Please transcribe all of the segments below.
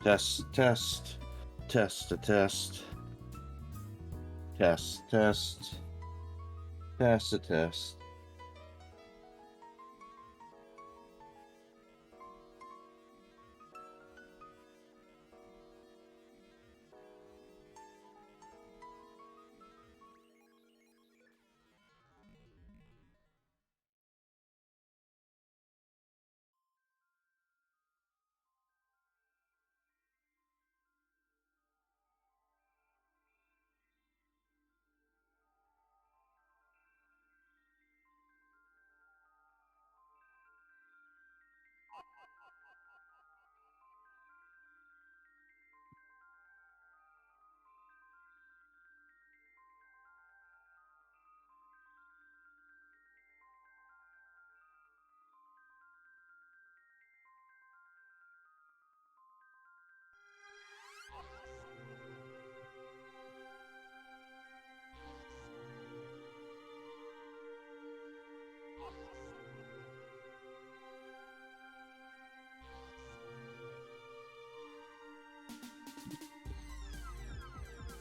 Test, test, test, to test, test, test, test, to test.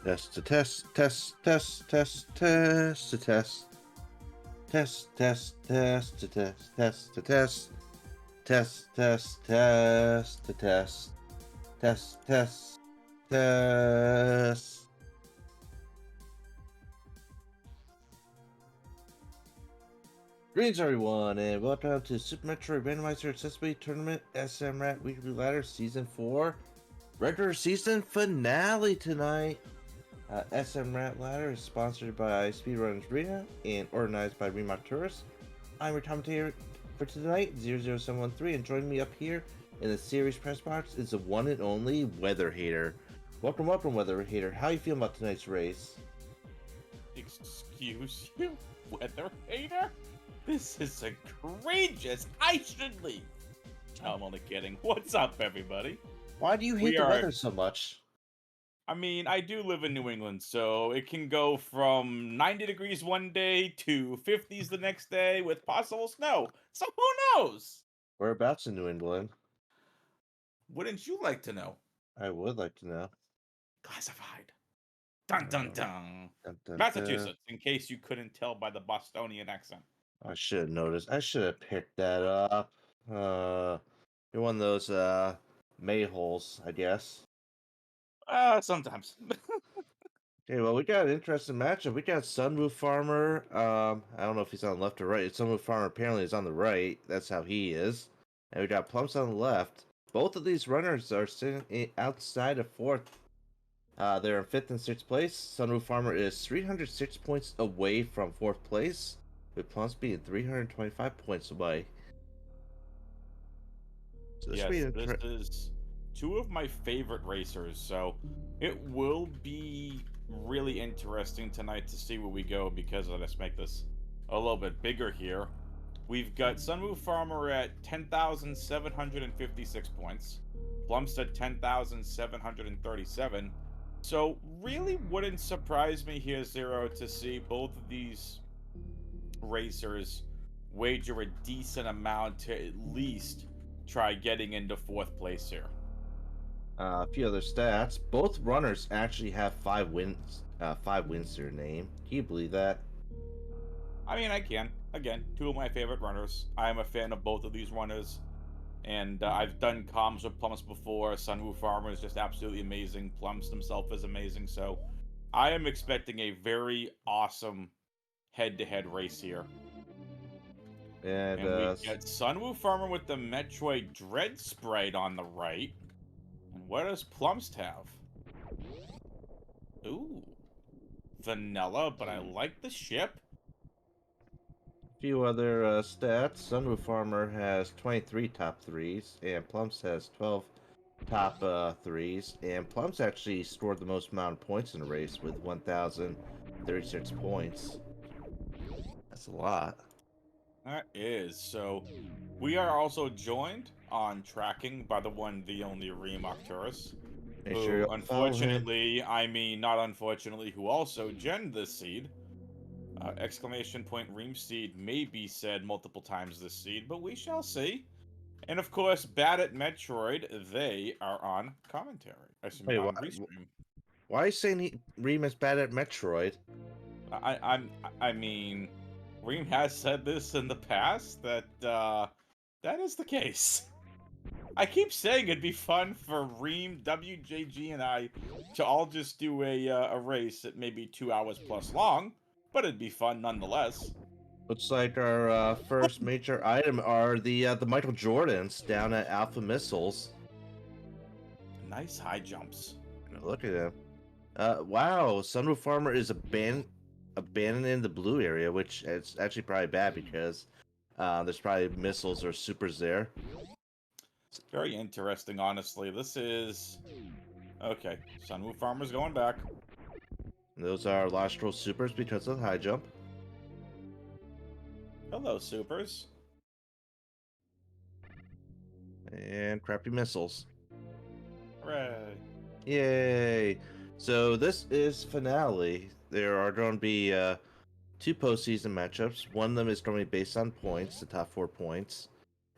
Test to test, test, test, test, test to test. Test, test, test to test, test to test. Test, test, test to test. Test, test, test. Greetings, everyone, and welcome to Super Metroid Randomizer Accessibility Tournament SMRAT Weekly Ladder Season 4 regular season finale tonight. SMRAT Ladder is sponsored by Speedrunners Arena and organized by Remock Tourists. I'm your commentator for tonight, 00713, and joining me up here in the series press box is the one and only Weather Hater. Welcome, Weather Hater. How you feeling about tonight's race? Excuse you, Weather Hater? This is egregious. I should leave. No, I'm only kidding. What's up, everybody? Why do you hate the weather so much? I mean, I do live in New England, so it can go from 90 degrees one day to 50s the next day with possible snow. So who knows? Whereabouts in New England? Wouldn't you like to know? I would like to know. Classified. Dun dun dun. Dun, dun, Massachusetts, in case you couldn't tell by the Bostonian accent. I should have noticed. I should have picked that up. You're one of those mayholes, I guess. Sometimes. Okay, well, we got an interesting matchup. We got Sunroof Farmer. I don't know if he's on the left or right. Sunroof Farmer apparently is on the right. That's how he is. And we got Plumps on the left. Both of these runners are sitting outside of fourth. They're in fifth and sixth place. Sunroof Farmer is 306 points away from fourth place, with Plumps being 325 points away. So this is two of my favorite racers, so it will be really interesting tonight to see where we go, because let's make this a little bit bigger here. We've got Sunroof Farmer at 10,756 points, Plumps at 10,737. So really wouldn't surprise me here, Zero, to see both of these racers wager a decent amount to at least try getting into fourth place here. A few other stats. Both runners actually have 5 wins. 5 wins to their name. Can you believe that? I mean, I can. Again, two of my favorite runners. I am a fan of both of these runners, and I've done comms with Plumps before. Sunroof Farmer is just absolutely amazing. Plumps himself is amazing. So, I am expecting a very awesome head-to-head race here. And we got Sunroof Farmer with the Metroid Dread Sprite on the right. And what does Plumps have? Ooh. Vanilla, but I like the ship. a few other stats. Sunroof Farmer has 23 top 3s, and Plumps has 12 top 3s. And Plumps actually scored the most amount of points in the race with 1,036 points. That's a lot. That is. So, we are also joined on tracking by the one, the only Remock Tourist. Make Who, sure you unfortunately, I mean, not unfortunately, who also genned this seed. Exclamation point Ream seed may be said multiple times this seed, but we shall see. And of course, Bad at Metroid, they are on commentary. I mean, Wait, on restream. why are you saying Reem is bad at Metroid? I mean, Reem has said this in the past that that is the case. I keep saying it'd be fun for Reem, WJG, and I to all just do a race that may be 2 hours plus long, but it'd be fun nonetheless. Looks like our first major item are the Michael Jordans down at Alpha Missiles. Nice high jumps. Look at him. Wow, Sunroof Farmer is abandoning the blue area, which is actually probably bad because there's probably missiles or supers there. Very interesting, honestly. This is okay. Sunwoo Farmer's going back. And those are Lostral supers because of the high jump. Hello, supers. And crappy missiles. Hooray! Yay! So this is finale. There are going to be two postseason matchups. One of them is going to be based on points, the top 4 points,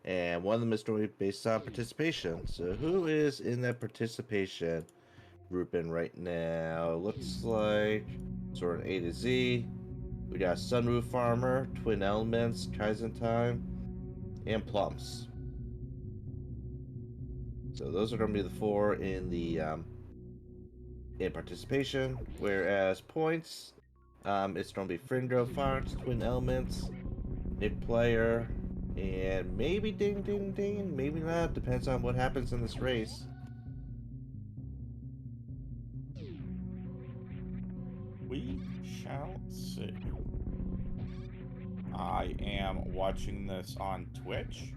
and one of them is going to be based on participation. So who is in that participation grouping right now? Looks like sort of A to Z. We got Sunroof Farmer, Twin Elements, Kaizen Time, and Plums. So those are going to be the four in the in participation. Whereas points, it's going to be Fringo Fox, Twin Elements, Nick Player, and maybe Ding Ding Ding, maybe not. Depends on what happens in this race. We shall see. I am watching this on Twitch.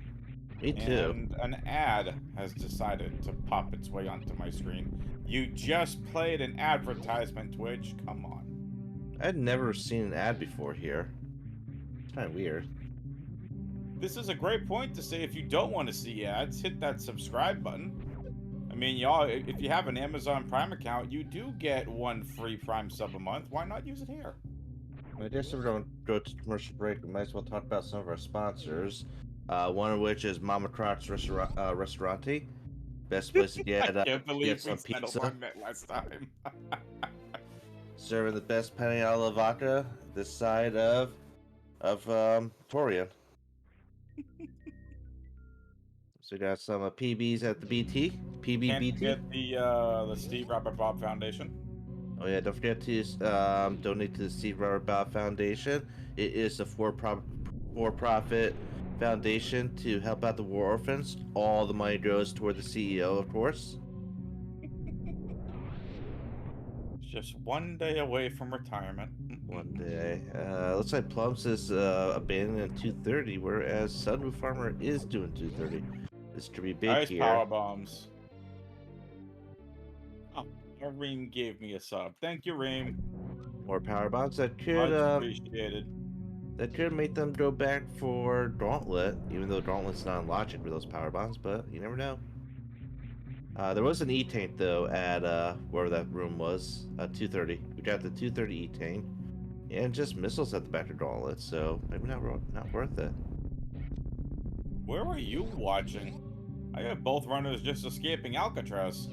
Me too. And an ad has decided to pop its way onto my screen. You just played an advertisement, Twitch. Come on. I'd never seen an ad before here. It's kind of weird. This is a great point to say if you don't want to see ads, hit that subscribe button. I mean, y'all, if you have an Amazon Prime account, you do get one free Prime sub a month. Why not use it here? I guess if we're going to go to commercial break, we might as well talk about some of our sponsors. One of which is Mama Croc's Restaurante. Best place to I get can't believe we some settled on pizza. that last time. Serving the best penne alla vodka this side of Torian. So we got some PBs at the BT, Can't PBBT. forget the Steve Robert Bob Foundation. Oh yeah, don't forget to donate to the Steve Robert Bob Foundation. It is a for-profit foundation to help out the war orphans. All the money goes toward the CEO, of course. Just one day away from retirement. One day. Looks like Plums is abandoning at 2:30, whereas Sunroof Farmer is doing 2:30. This could be big Nice here. power bombs. Oh, Reem gave me a sub. Thank you, Reem. More power bombs that Much appreciated. could make them go back for Gauntlet, even though Gauntlet's not in logic with those power bombs, but you never know. There was an E-Tank though at where that room was, 2:30. We got the 2:30 E-Tank, and just missiles at the back of Gauntlet, so maybe not worth it. Where are you watching? I have both runners just escaping Alcatraz.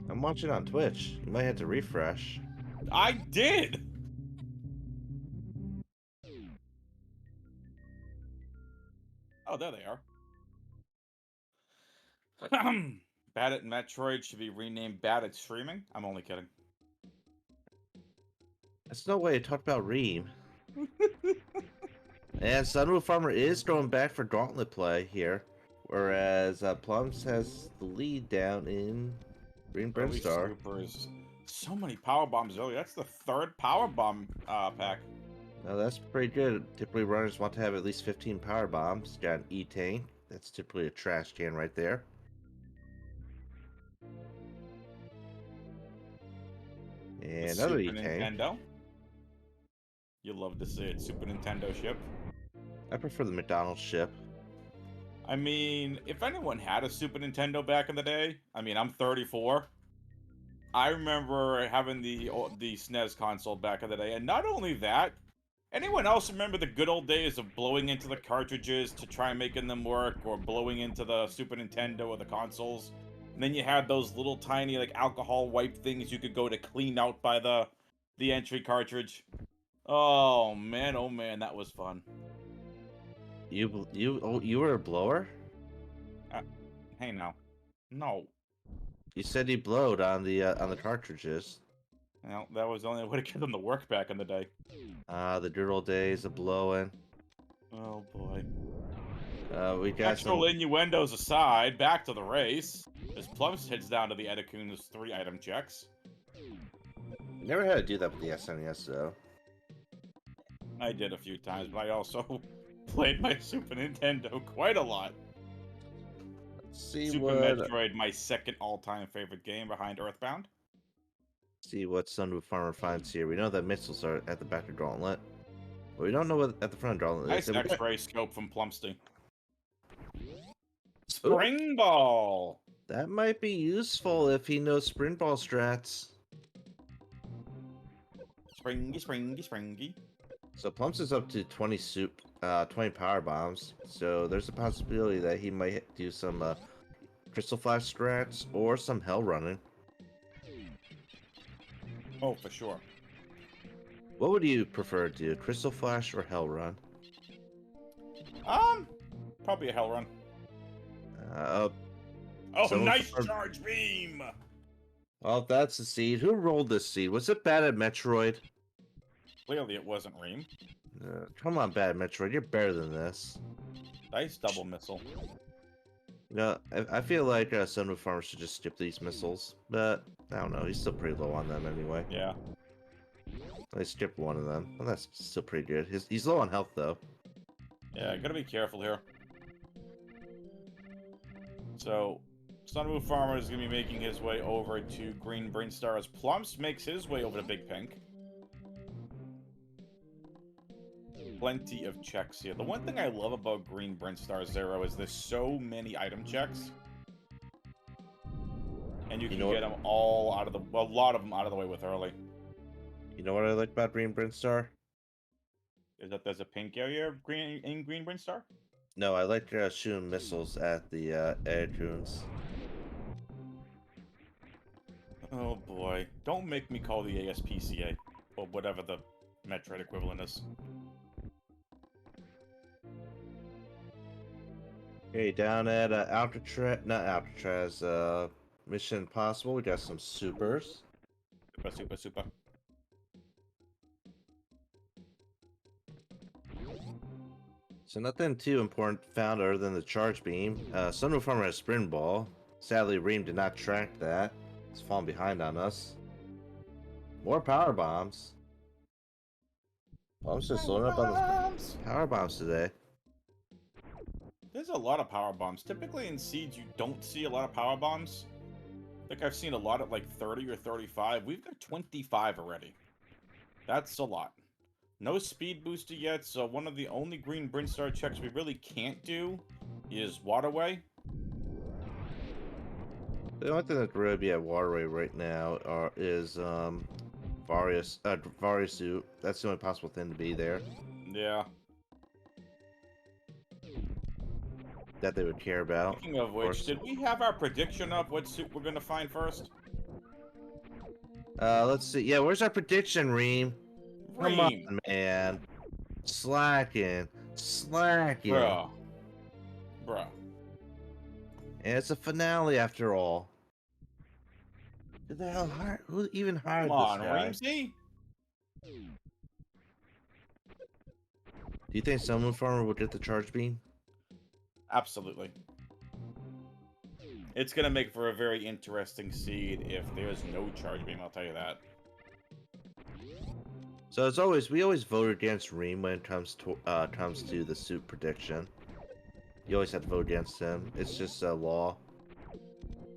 I'm watching on Twitch. You might have to refresh. I did! Oh, there they are. Bad at Metroid should be renamed Bad at Streaming. I'm only kidding. There's no way to talk about Reem. And Sunroof Farmer is going back for Gauntlet play here, whereas Plums has the lead down in Green Early Brimstar. supers. So many power bombs early. That's the third power bomb pack. Now that's pretty good. Typically runners want to have at least 15 power bombs. Got an E-Tank. That's typically a trash can right there. And The another Super E-Tank. Nintendo. You love to see it. Super Nintendo ship. I prefer the McDonald's ship. I mean, if anyone had a Super Nintendo back in the day, I mean, I'm 34. I remember having the SNES console back in the day, and not only that, Anyone else remember the good old days of blowing into the cartridges to try making them work, or blowing into the Super Nintendo or the consoles? And then you had those little tiny like alcohol wipe things you could go to clean out by the entry cartridge. Oh man, that was fun. You were a blower? Uh, hey now, no. You said you blowed on the cartridges. Well, that was the only way to get them to work back in the day. The good old days of blowing. Oh boy. We got some. Sexual innuendos aside, back to the race. As Plumps heads down to the Edakun's 3-item checks. Never had to do that with the SNES though. I did a few times, but I also played my Super Nintendo quite a lot. See Super what Metroid, my second all-time favorite game behind Earthbound. see what Sunwood Farmer finds here. We know that missiles are at the back of Gauntlet, but we don't know what at the front of Gauntlet is. Nice And we got- X-ray scope from Plumsty. Ooh, Spring Ball! that might be useful if he knows sprint ball strats. Springy, springy, springy. So Plumps is up to 20 power bombs. So there's a possibility that he might do some crystal flash strats or some hell running. Oh, for sure. What would you prefer to do, crystal flash or hell run? Probably a Hell Run. Uh, Oh, someone nice prefer- charge beam! well, if that's the seed. Who rolled this seed? Was it bad at Metroid? Clearly it wasn't Ream. Come on, bad Metroid. You're better than this. Nice double missile. You know, I feel like Sunwood Farmer should just skip these missiles, but I don't know. He's still pretty low on them anyway. Yeah. I skipped one of them. Well, that's still pretty good. He's low on health though. Yeah, gotta be careful here. So, Sunwoo Farmer is gonna be making his way over to Green Brinstar as Plumps makes his way over to Big Pink. Plenty of checks here. The one thing I love about Green Brinstar Zero is there's so many item checks. And you can get them all out of the... well, a lot of them out of the way with early. You know what I like about Green Brinstar? Is that there's a pink area of in Green Brinstar? No, I like shooting missiles at the air tunes. Oh boy. Don't make me call the ASPCA. Or whatever the Metroid equivalent is. Okay, down at Alcatraz, not Alcatraz, Mission Impossible, we got some supers. Super, super, super. So nothing too important found other than the charge beam. Sunwoo Farmer has sprint ball. Sadly, Ream did not track that. It's falling behind on us. More power bombs. Well, I'm just loading up on those power bombs today. There's a lot of power bombs. Typically in Seeds, you don't see a lot of power bombs. I think I've seen a lot at like 30 or 35. We've got 25 already. That's a lot. No speed booster yet, so one of the only Green Brinstar checks we really can't do is Waterway. The only thing that could really be at Waterway right now is Variasuit. That's the only possible thing to be there Yeah. that they would care about. Speaking of which, did we have our prediction of what suit we're gonna find first? Let's see. Yeah, where's our prediction, Ream? Come on, Ream. man. Slacking. Bruh. Bruh. And it's a finale after all. Who the hell who even hired Come on, this guy? Reamsy. Do you think Sunwood Farmer will get the charge beam? Absolutely. It's gonna make for a very interesting seed if there's no charge beam, I'll tell you that. So as always, we always vote against Ream when it comes to the suit prediction. You always have to vote against him. It's just a law.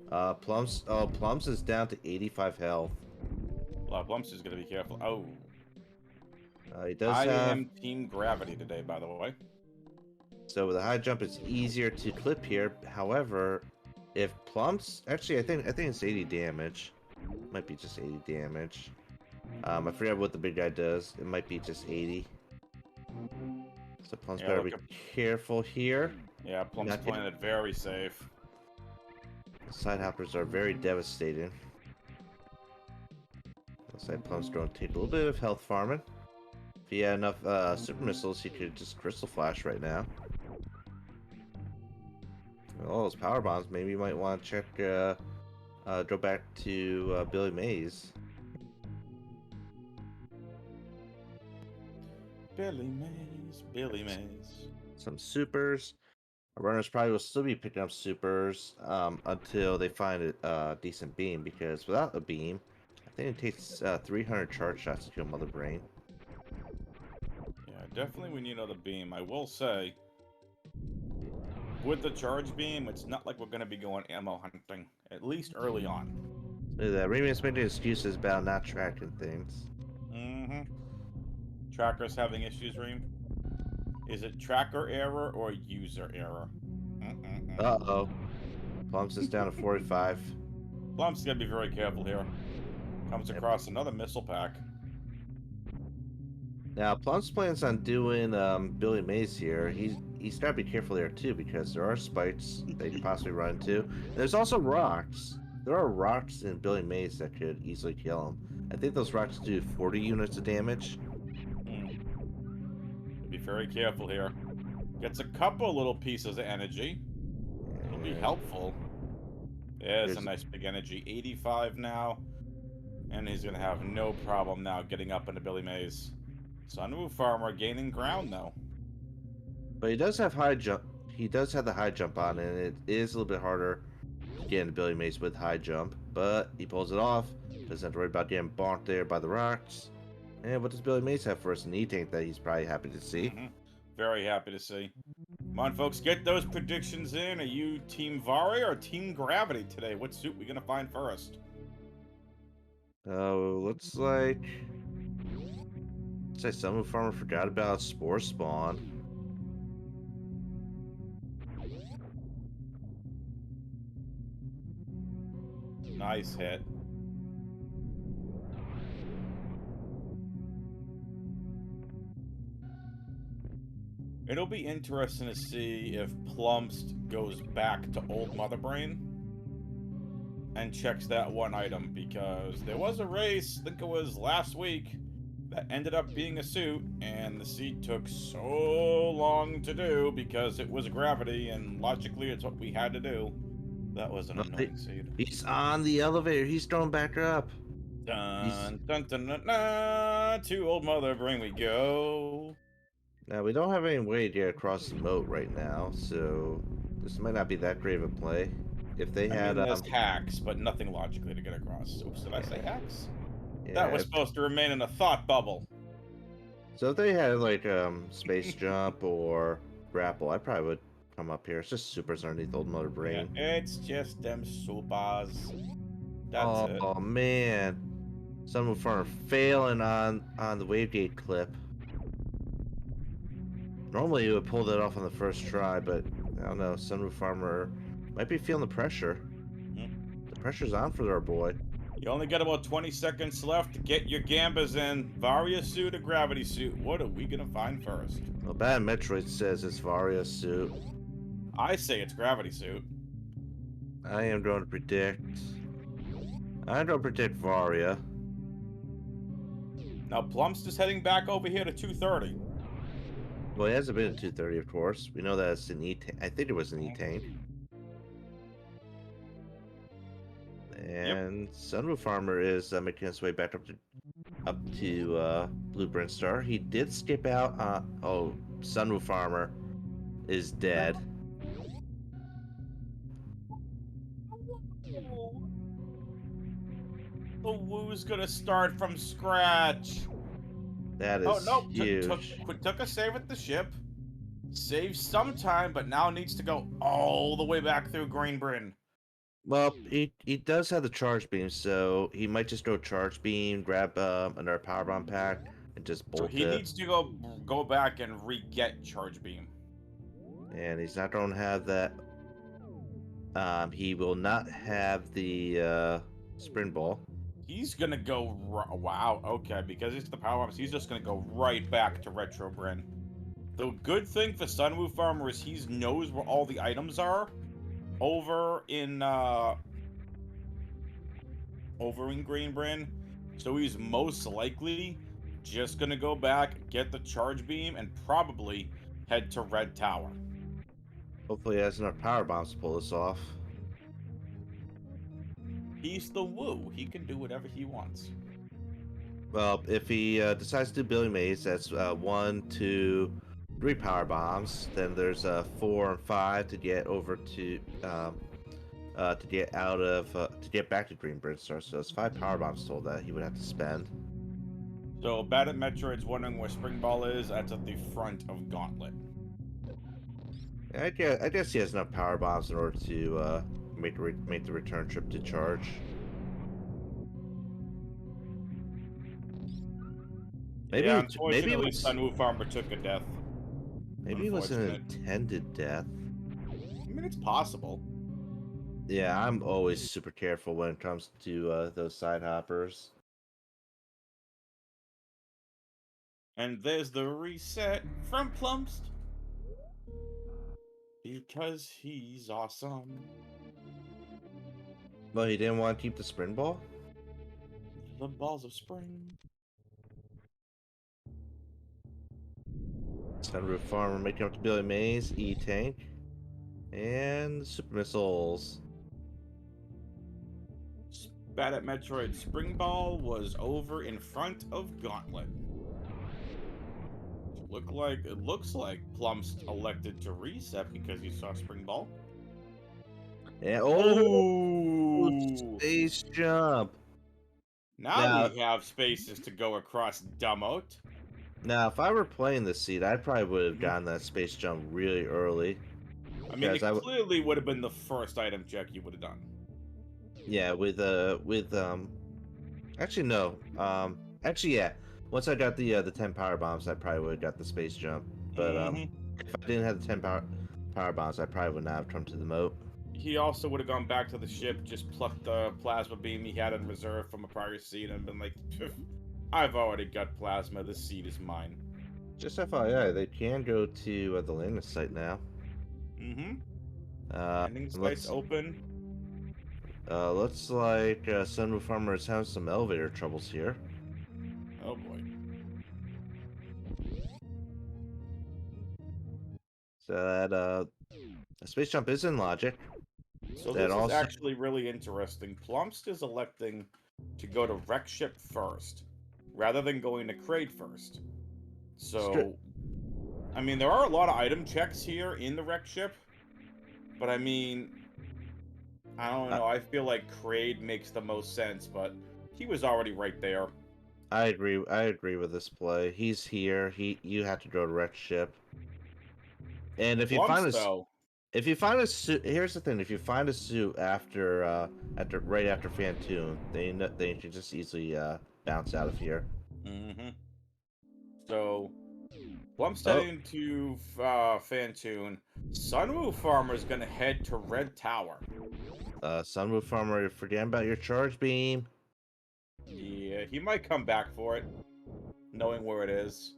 Plums is down to 85 health. Plumps is gonna be careful. Oh. He does I have... am Team Gravity today, by the way. So with a high jump, it's easier to clip here. However, if Plums... Actually, I think it's 80 damage. Might be just 80 damage. I forget what the big guy does. It might be just 80. So Plum's Yeah, better look be at careful here. yeah, Plum's Not get playing it very safe. side hoppers are very devastating. Looks like Plum's going to take a little bit of health farming. If he had enough super missiles, he could just crystal flash right now. Oh, those power bombs. Maybe you might want to check. Go back to Billy Mays. Billy Mays, Billy Mays. Some supers. Our runners probably will still be picking up supers until they find a decent beam, because without a beam, I think it takes 300 charge shots to kill Mother Brain. Yeah, definitely we need another beam. I will say, with the charge beam, it's not like we're going to be going ammo hunting, at least early on. Look at that. Remian's making excuses about not tracking things. Mm-hmm. Tracker's having issues, Reem? Is it tracker error or user error? Uh oh. Plums is down to 45. Plump's got to be very careful here. Comes Yep. across another missile pack. Now, Plums plans on doing Billy Mays here. He's got to be careful there too, because there are spikes they could possibly run into. And there's also rocks. There are rocks in Billy Mays that could easily kill him. I think those rocks do 40 units of damage. Be very careful here. Gets a couple little pieces of energy. It'll be And helpful. There's a there's, nice big energy. 85 now. And he's going to have no problem now getting up into Billy Mays. Sunwoo Farmer gaining ground, though. but he does have high jump. He does have the high jump on, and it is a little bit harder to get into Billy Mays with high jump. But he pulls it off. Doesn't have to worry about getting bonked there by the rocks. And what does Billy Mays have for us? An E-Tank that he's probably happy to see. Very happy to see. Come on, folks, get those predictions in. Are you Team Vari or Team Gravity today? What suit we gonna find first? Oh, looks like some farmer forgot about Spore Spawn. Nice hit. It'll be interesting to see if Plumst goes back to Old Mother Brain and checks that one item, because there was a race, I think it was last week, that ended up being a suit, and the seat took so long to do because it was gravity, and logically it's what we had to do. That was an Oh, annoying seed. he's on the elevator. He's going back up. He's Dun dun dun dun dun. To Old Mother Brain we go. Now we don't have any way to get across the moat right now, so this might not be that great of a play. If they I had mean, there's hacks, but nothing logically to get across. Oops, did I say hacks? That yeah, was supposed to remain in a thought bubble. so if they had like space jump or grapple, I probably would come up here. It's just supers underneath Old Mother Yeah, Brain. it's just them supers. That's it. Oh man, someone farmer failing on the wave gate clip. Normally you would pull that off on the first try, but I don't know. Sunroof Farmer might be feeling the pressure. The pressure's on for our boy. You only got about 20 seconds left to get your gambas in. Varia suit or gravity suit? What are we gonna find first? Well, Bad Metroid says it's Varia suit. I say it's gravity suit. I am going to predict. I don't predict Varia. Now Plumst is heading back over here to 230. Well, it hasn't been at 230, of course. We know that it's an E-Tank. I think it was an E-Tank. And Sunroof Farmer is making his way back up to Blue Brent Star. He did skip out. Oh, Sunroof Farmer is dead. The woo's gonna start from scratch. That is Oh no! huge. Took a save at the ship. Saved some time, but now needs to go all the way back through Green Britain. Well, he does have the charge beam, so he might just go charge beam, grab another power bomb pack, and just So bolt he it. needs to go back and re-get Charge Beam. And he's not going to have that. He will not have the sprint ball. He's gonna go. Wow. Okay, because it's the power ups. He's just gonna go right back to Retro Bryn. The good thing for Sunwoo Farmer is he knows where all the items are over in Green. So he's most likely just gonna go back, get the charge beam, and probably head to Red Tower. Hopefully, he has enough power bombs to pull this off. He's the Woo. He can do whatever he wants. Well, if he decides to do Billy Mays, that's 1, 2, 3 power bombs. Then there's 4 and 5 to get over to get out of to get back to Green Brinstar. So it's 5 power bombs total that he would have to spend. So Bad at Metroid's wondering where Spring Ball is. That's at the front of Gauntlet. I guess he has enough power bombs in order to make the return trip to charge. Yeah, Maybe it unfortunately, was Sunwoo Farmer took a death. maybe it was an Unfortunate. intended death. I mean, it's possible. Yeah, I'm always super careful when it comes to those side hoppers. And there's the reset from Plumpst. Because he's awesome. Well, he didn't want to keep the sprint ball. The balls of spring. Sunroof Farmer making up to Billy Mays, E-Tank, and Super Missiles. Bad at Metroid Spring Ball was over in front of Gauntlet. It looks like Plumpst elected to reset because he saw Spring Ball. And Oh! space jump. Now Now, we have spaces to go across Dummote. now, if I were playing this seed, I probably would have Mhm. gotten that space jump really early. I mean, Because it clearly would have been the first item check you would have done. yeah, actually no, actually yeah. Once I got the 10 power bombs, I probably would have got the space jump. But Hmm if I didn't have the 10 power bombs, I probably would not have come to the moat. He also would have gone back to the ship, just plucked the plasma beam he had in reserve from a prior seed, and been like, I've already got plasma, this seed is mine. Just FYI, they can go to the landing site now. Mm-hmm. Uh, Landing site's looks open. looks like Sunwoo Farmer is having some elevator troubles here. Oh boy. So that a space jump is in logic. So That this is also actually really interesting. Plumpst is electing to go to Wreck Ship first, rather than going to Kraid first. stri- So, I mean, there are a lot of item checks here in the Wreck Ship, but I mean, I don't uh, know. I feel like Kraid makes the most sense, but he was already right there. I agree. I agree with this play. He's here. You have to go to wreck ship. And Plumpst, though. if you find a suit, here's the thing: if you find a suit after right after Fantoon, they can just easily bounce out of here. Mm-hmm. So, Plumpst Oh, heading to Fantoon. Sunwoo Farmer's gonna head to Red Tower. Sunroof Farmer, forget about your charge beam. Yeah, he might come back for it, knowing where it is.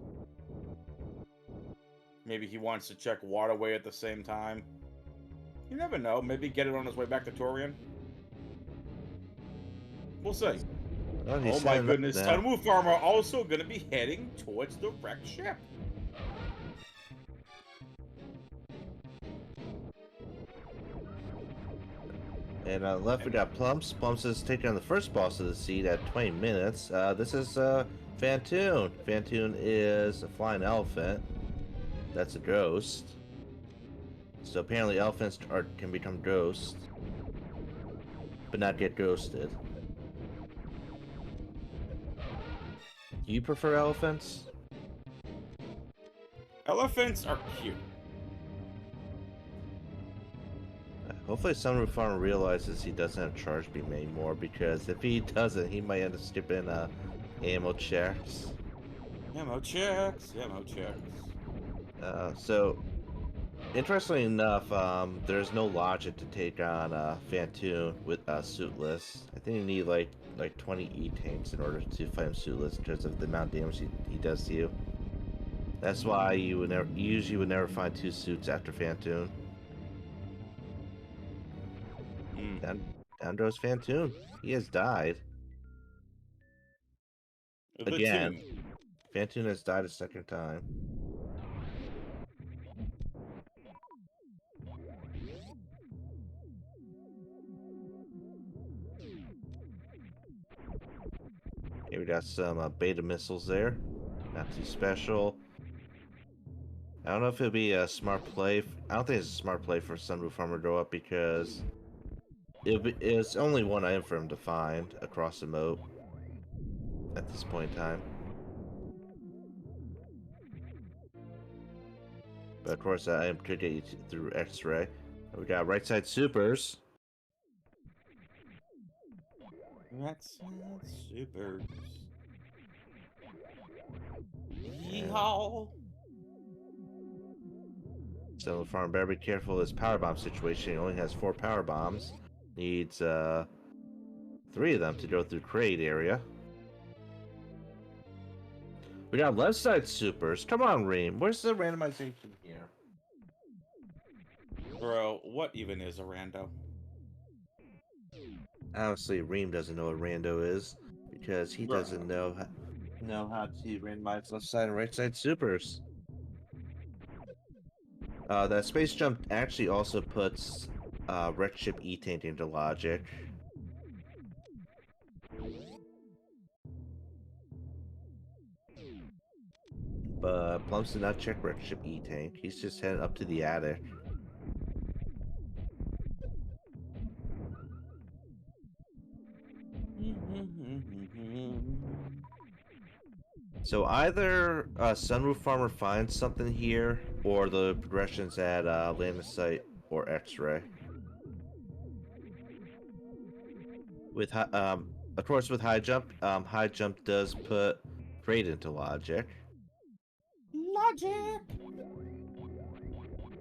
Maybe he wants to check Waterway at the same time. You never know. Maybe get it on his way back to Torian. We'll see. Oh, he's Oh my setting up goodness, now. Sunwoo Farmer also gonna be heading towards the wrecked ship. And left we got Plumps. Plumps is taking on the first boss of the seed at 20 minutes. This is Fantoon. Fantoon is a flying elephant. That's a ghost. So apparently elephants can become ghosts, but not get ghosted. Do you prefer elephants? Elephants are cute. Hopefully Sunroof Farmer realizes he doesn't have charge beam anymore, because if he doesn't, he might end up skipping ammo checks. Ammo checks, ammo checks. So interestingly enough, there's no logic to take on Fantoon with suitless. I think you need like 20 E tanks in order to fight him suitless because of the amount of damage he does to you. That's why you would never, usually would never find two suits after Fantoon. Mm. Down goes Fantoon. He has died. The Again, Toon. Fantoon has died a second time. Okay, we got some beta missiles there. Not too special. I don't know if it'll be a smart play. I don't think it's a smart play for Sunroof Armor to go up because it's only one item for him to find across the moat at this point in time. But of course, that item could get you through X-ray. We got right side supers. That's super. And Yeehaw! so Farm better be careful of this power bomb situation. He only has 4 power bombs. Needs 3 of them to go through crate area. We got left side supers. Come on, Reem. Where's the randomization here? Bro, what even is a rando? Honestly, Reem doesn't know what rando is because he Bro. doesn't know how to randomize left side and right side supers. That space jump actually also puts red ship E-Tank into logic. But Plums did not check red ship E-Tank. He's just heading up to the attic. So either Sunroof Farmer finds something here, or the progressions at Land of Sight or X-Ray. With of course, with high jump does put Crate into logic. Logic!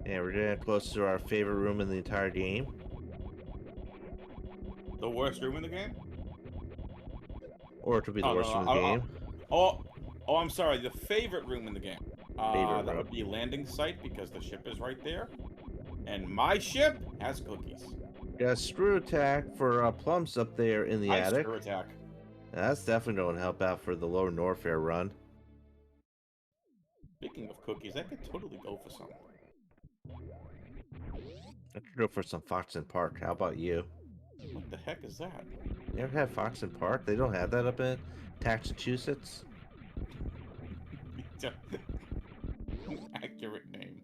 And we're getting close to our favorite room in the entire game. The worst room in the game? Or it could be the Oh, no, worst no. room in the game. I'm sorry. The favorite room in the game. Favorite That room. would be landing site because the ship is right there. And my ship has cookies. Got a screw attack for Plums up there in the Nice attic. screw attack. That's definitely going to help out for the lower Norfair run. Speaking of cookies, I could totally go for some. I could go for some Fox and Park. How about you? What the heck is that? You ever had Fox and Park? They don't have that up in Massachusetts. Accurate name.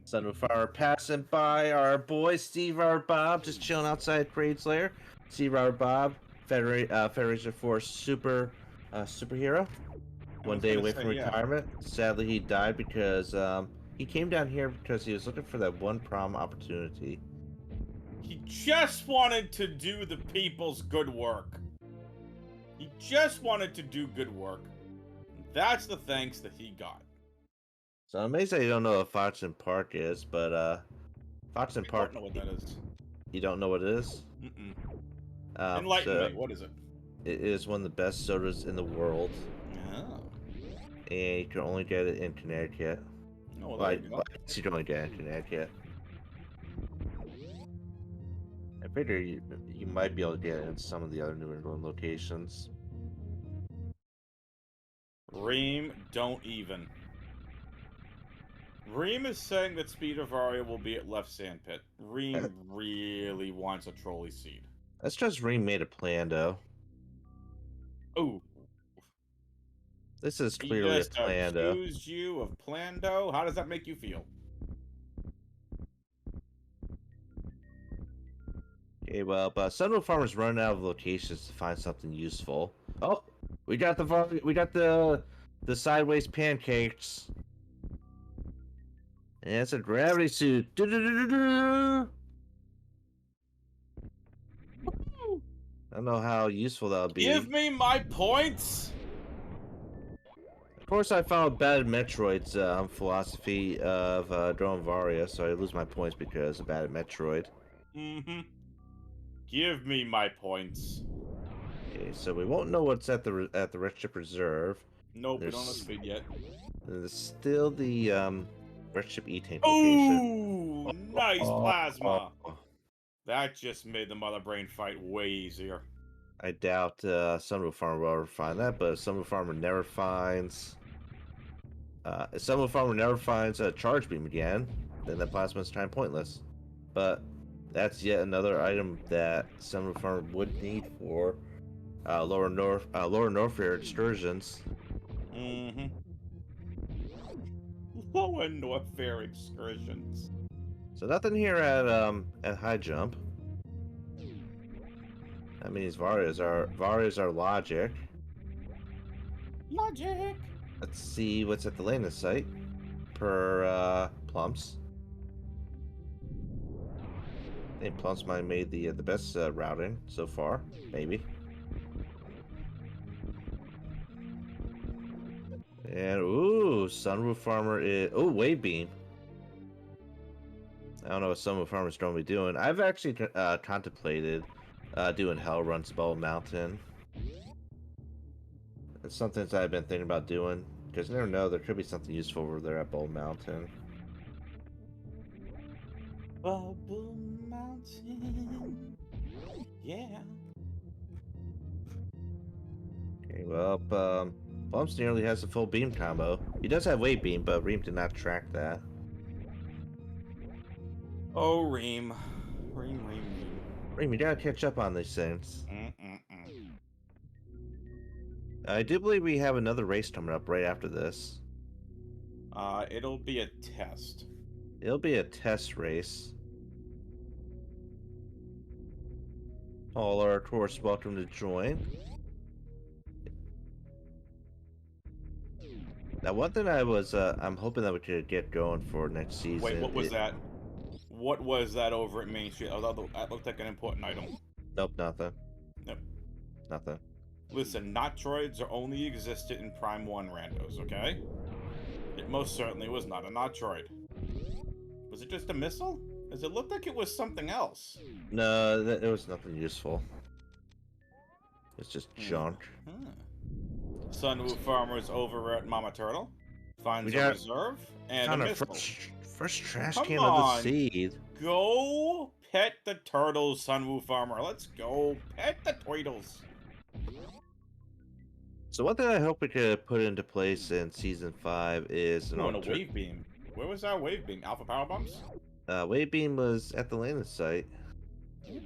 Son of a fire passing by our boy Steve Robert Bob just chilling outside Craig's Lair. Steve Robert Bob, Federation Force superhero. One day away from retirement. Sadly, he died because he came down here because he was looking for that one prom opportunity. He just wanted to do the people's good work. He just wanted to do good work. That's the thanks that he got. So I'm amazed that you don't know what Fox and Park is, but Fox and Park. I don't know what that is. You don't know what it is? Mm-mm. Enlighten me. What is it? It is one of the best sodas in the world. Oh. And you can only get it in Connecticut. Oh, well, there you go. I guess you can only get it in Connecticut. I figure you might be able to get it in some of the other New England locations. Reem, don't even. Reem is saying that Speed of Aria will be at left sandpit. Reem really wants a trolley seed. That's just Reem made a plan, though. Ooh. This is clearly a plan, though. He just accused you of Plando? How does that make you feel? Okay, well, but Sunroof Farmer's running out of locations to find something useful. Oh, we got the sideways pancakes. And it's a gravity suit. I don't know how useful that'll be. Give me my points! Of course, I followed Bad Metroid's philosophy of Drone Varia, so I lose my points because of Bad Metroid. Mm-hmm. Give me my points. Okay, so we won't know what's at the Red Ship Reserve. Nope, we don't have There's, speed yet. there's still the Red Ship E-Tank location. Ooh, nice Oh, plasma. That just made the Mother Brain fight way easier. I doubt Sunroof Farmer will ever find that, but if Sunroof Farmer never finds if Sunroof Farmer never finds a charge beam again, then that plasma is kind of pointless. But that's yet another item that Sunroof Farmer would need for lower Norfair excursions. Mm-hmm. Lower North Fair excursions. So nothing here at high jump. That means Varia's our logic. Logic. Let's see what's at the landing site per Plumps. I think Plumps might have made the best routing so far, maybe. And ooh, Sunroof Farmer is Wave Beam. I don't know what Sunroof Farmer's going to be doing. I've actually contemplated doing Hell Runs Bubble Mountain. It's something that I've been thinking about doing because you never know, there could be something useful over there at Bubble Mountain. Bubble Mountain. Yeah. Okay, well, Plumps nearly has a full beam combo. He does have Wave Beam, but Reem did not track that. Oh, Reem. Reem. Reem, you gotta catch up on these things. Mm-mm-mm. I do believe we have another race coming up right after this. It'll be a test. It'll be a test race. All are, of course, welcome to join. Now, one thing I'm hoping that we could get going for next season. Wait, what was that? What was that over at Main Street? Oh, that looked like an important item. Nope, nothing. Yep. Nothing. Listen, Notroids are only existed in Prime 1 randos, okay? It most certainly was not a Notroid. Was it just a missile? As it looked like it was something else. No, it was nothing useful. It's just junk. Sunwoo Farmers over at Mama Turtle finds We a got reserve and a found our missile. first trash Come can of the on. seed. Go pet the turtles, Sunwoo Farmer. Let's go pet the turtles. So one thing I hope we could put into place in season 5 is Oh, and a wave beam. Where was our wave beam? Alpha power bombs? Wave beam was at the landing site. Yeah.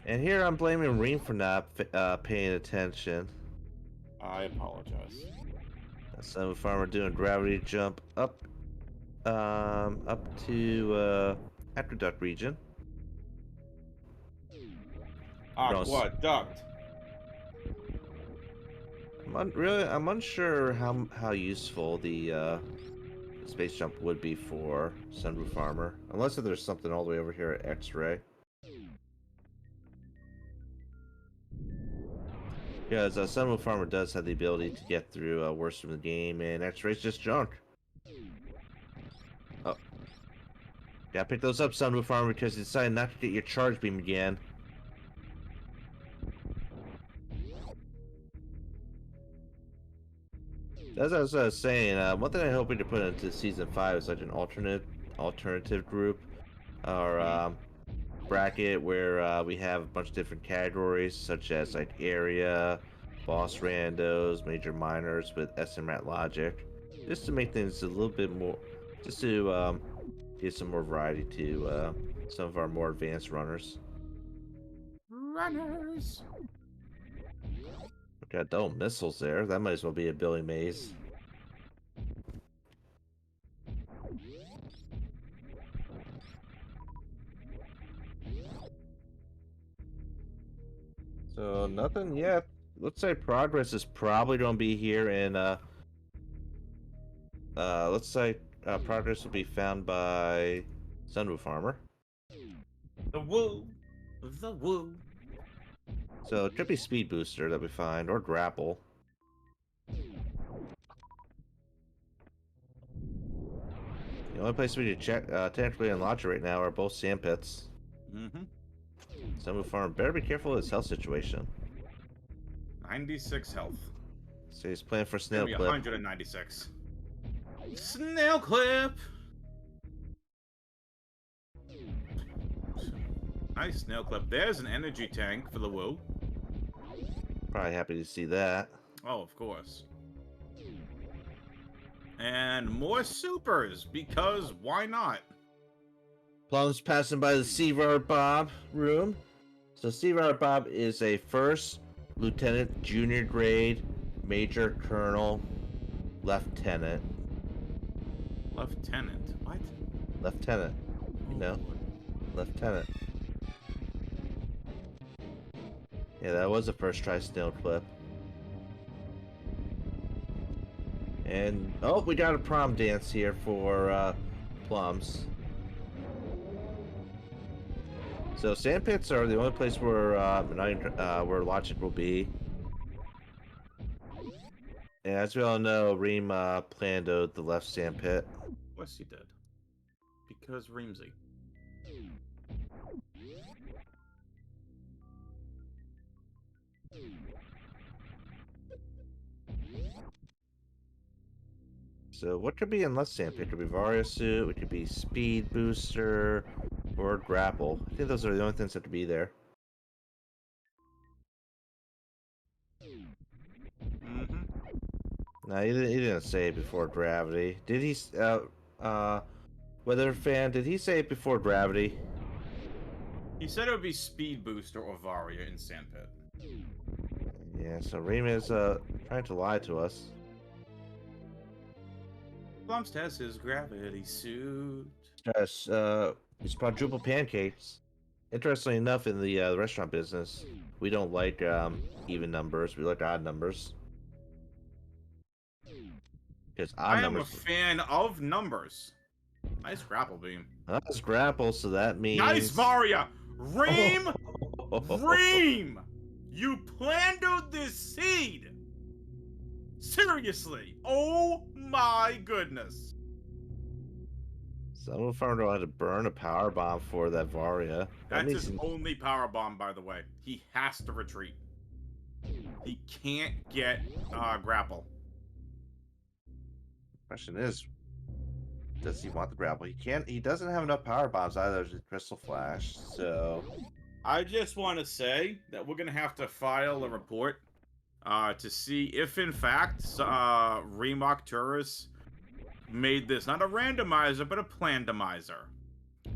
And here I'm blaming Reem for not paying attention. I apologize. Some farmer doing gravity jump up to Aqueduct region. Aqueduct. I'm unsure how useful the space jump would be for Sunroof Farmer, unless if there's something all the way over here at X-Ray. Because Sunroof Farmer does have the ability to get through worse from the game, and X-Ray's just junk. Oh. Gotta pick those up, Sunroof Farmer, because you decided not to get your charge beam again. As I was saying, one thing I hope we could put into season 5 is like an alternative group or bracket where we have a bunch of different categories such as like area, boss randos, major minors with SMRAT logic, just to make things a little bit more, just to give some more variety to some of our more advanced runners. Runners. Got double missiles there. That might as well be a Billy Mays. So nothing yet. Looks like progress is probably going to be here in let's say progress will be found by Sunroof Farmer. The woo. The woo. So it could be Speed Booster that we find, or Grapple. The only place we can check technically unlock it right now are both sand pits. Mm-hmm. Sunroof Farmer better be careful of his health situation. 96 health. So he's playing for It's gonna Snail be Clip. 196. Snail Clip! Nice Snail Clip. There's an energy tank for the Woo. Probably happy to see that. Oh, of course. And more supers, because why not? Plum's passing by the Seavar Bob room. So Seavar Bob is a first lieutenant, junior grade, major colonel, lieutenant. Lieutenant. What? Lieutenant. You know, lieutenant. Yeah, that was a first try Snail Clip. And oh, we got a prom dance here for Plums. So sandpits are the only place where where logic will be. And as we all know, Reem planned out the left sandpit. Of course he did. Because Reamsy. So what could be in left sandpit? It could be Varia suit, it could be speed booster, or grapple. I think those are the only things that could be there. Mm-hmm. No, he didn't say it before gravity. Did he? Weather fan, did he say it before gravity? He said it would be Speed Booster or Varia in Sandpit. Yeah, so Reem is trying to lie to us. Plums has his gravity suit. Yes, it's quadruple pancakes. Interestingly enough, in the restaurant business, we don't like even numbers. We like odd numbers. Because odd I am a numbers. fan of numbers. Nice grapple beam. That's grapple, so that means. Nice Varia! Ream! Oh. Ream! You planted this seed! Seriously! Oh my goodness! Some of them had to burn a power bomb for that Varia. That's his only power bomb, by the way. He has to retreat. He can't get grapple. Question is, does he want the grapple? He can't. He doesn't have enough power bombs either to Crystal Flash. So I just want to say that we're gonna have to file a report to see if, in fact, Reem Arcturus made this not a randomizer but a plandomizer,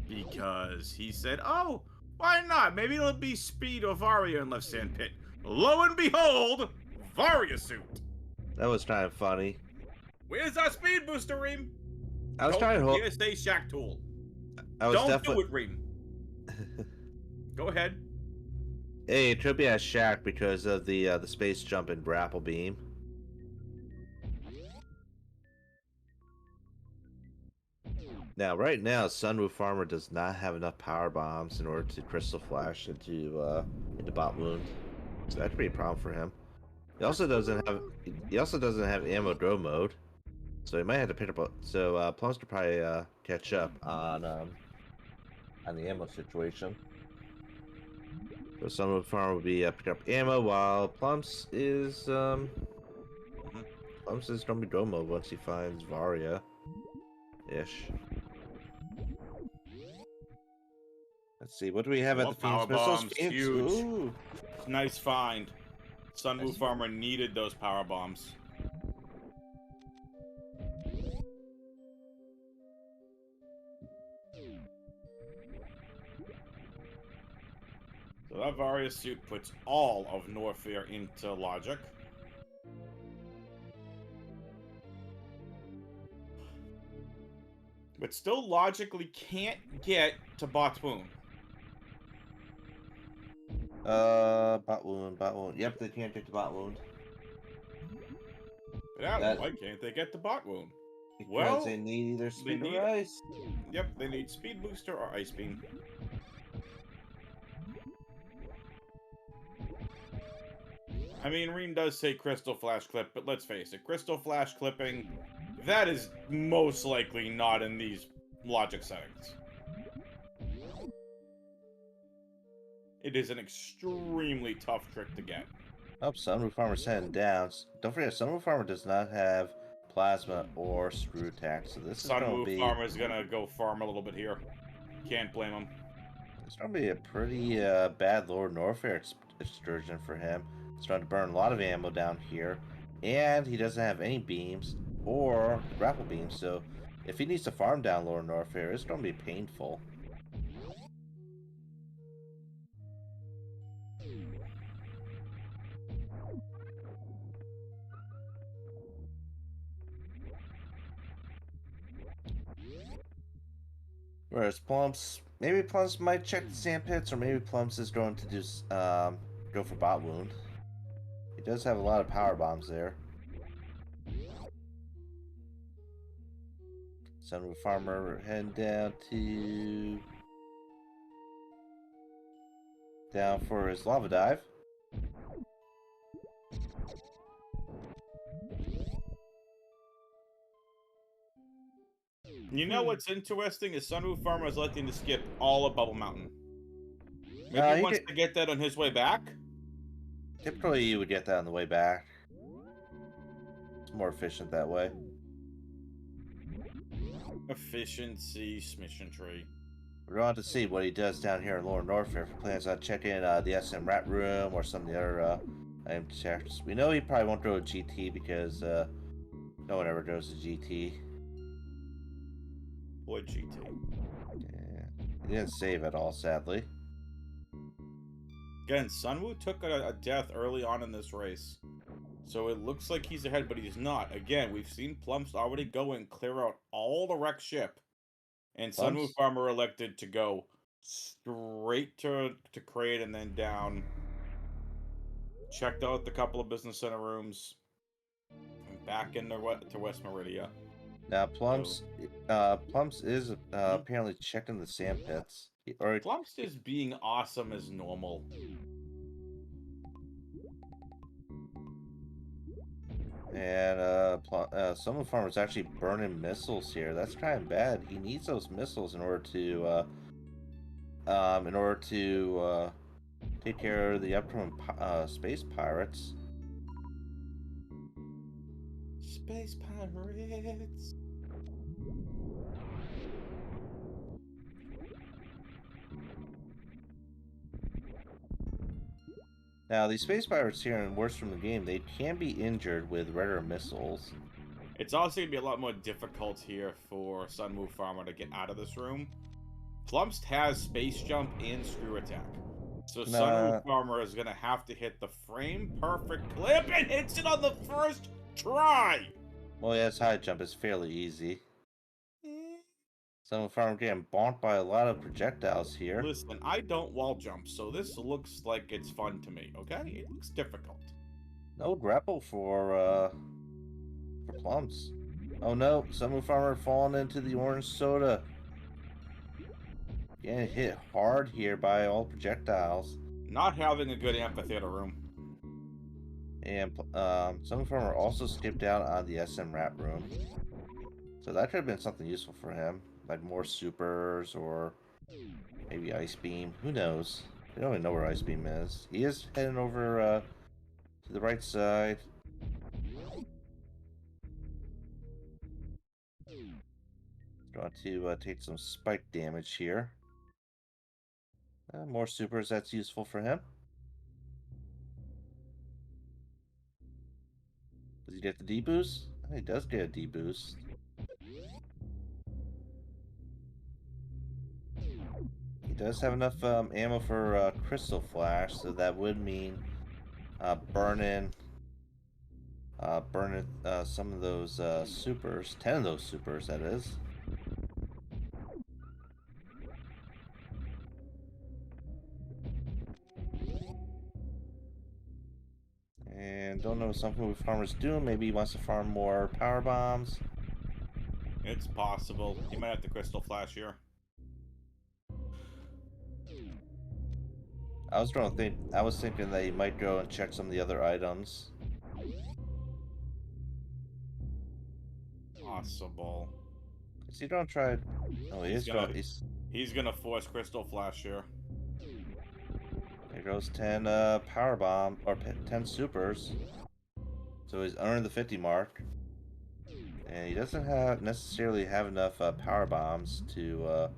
because he said, "Oh, why not? Maybe it'll be Speed or Varia in left sandpit." Lo and behold, Varia suit. that was kind of funny. Where's our speed booster, Reem? I was trying to Don't hope. forget to say Shack Tool. I was Don't definitely. do it, Reem. Go ahead. Hey, it could be a Shack because of the space jump and grapple beam. Now, right now, Sunroof Farmer does not have enough power bombs in order to Crystal Flash into Bot Wound, so that could be a problem for him. He also doesn't have ammo go mode, so he might have to pick up. So Plums could probably catch up on the ammo situation. So Sunroof Farmer will be pick up ammo while Plums is gonna be go mode once he finds Varia ish. Let's see, what do we have at the power Fiends missiles? bombs, Fiends. huge. Ooh. Nice find. Sunroof Farmer needed those power bombs. So that Varia suit puts all of Norfair into logic. But still logically can't get to Bot Wound. Bot wound. Yep, they can't get the bot wound. But Adam, why can't they get to Bot Wound? Because Well, they need either speed need- or ice. Yep, they need Speed Booster or Ice Beam. I mean, Reem does say Crystal Flash Clip, but let's face it, Crystal Flash Clipping, that is most likely not in these logic settings. It is an extremely tough trick to get. Oh, Sunroof Farmer's heading down. Don't forget, Sunroof Farmer does not have plasma or screw attack, so Sunwoo Farmer's gonna go farm a little bit here. Can't blame him. it's gonna be a pretty bad Lower Norfair excursion for him. He's trying to burn a lot of ammo down here, and he doesn't have any beams or grapple beams, so if he needs to farm down Lower Norfair, it's gonna be painful. Whereas Plumps might check the sand pits, or maybe Plumps is going to do go for bot wound. He does have a lot of power bombs there. Sunwood Farmer heading down for his lava dive. You know what's interesting is Sunwoo Farmer is electing to skip all of Bubble Mountain. Maybe Uh, he he wants did, to get that on his way back? typically you would get that on the way back. It's more efficient that way. Efficiency, smission tree. We're going to see what he does down here in Lower Norfair if he plans on checking the SMRAT room or some of the other item checks. We know he probably won't go to GT because no one ever goes to GT. Boy, GT. Yeah. He didn't save at all, sadly. Again, Sunwoo took a death early on in this race. So it looks like he's ahead, but he's not. Again, we've seen Plumps already go and clear out all the wrecked ship. And Sunwoo Plumps? Farmer elected to go straight to Crate and then down. Checked out the couple of business center rooms. And back into to West Meridia. Now Plumps is apparently checking the sand pits. Plumps is being awesome as normal. And some of the farmers actually burning missiles here. That's kind of bad. He needs those missiles in order to take care of the upcoming space pirates. Space pirates. Now, these space pirates here in Worst from the Game, they can be injured with regular missiles. It's also going to be a lot more difficult here for Sunwoo Farmer to get out of this room. Plumps has Space Jump and Screw Attack. So Sunwoo Farmer is going to have to hit the frame-perfect clip and hits it on the first try! Well, yeah, his high jump is fairly easy. Sunwoo Farmer getting bonked by a lot of projectiles here. Listen, I don't wall jump, so this looks like it's fun to me, okay? It looks difficult. No grapple for Plumps. Oh no, Sunwoo Farmer falling into the orange soda. Getting hit hard here by all projectiles. Not having a good amphitheater room. And Sunwoo Farmer also skipped out on the SMRAT room. So that could have been something useful for him. Like more supers or maybe Ice Beam. Who knows? We don't even know where Ice Beam is. He is heading over to the right side. Going to take some spike damage here. More supers, that's useful for him. Does he get the D-boost? Oh, he does get a D-boost. He does have enough ammo for Crystal Flash, so that would mean burning some of those supers. 10 of those supers, that is. And don't know what Sunwoo Farmer's doing. Maybe he wants to farm more power bombs. It's possible. He might have the Crystal Flash here. I was thinking that he might go and check some of the other items. Possible. Is he gonna try? Oh, He's gonna force Crystal Flash here. There goes 10 power bomb or 10 supers. So he's under the 50 mark. And he doesn't have necessarily have enough power bombs to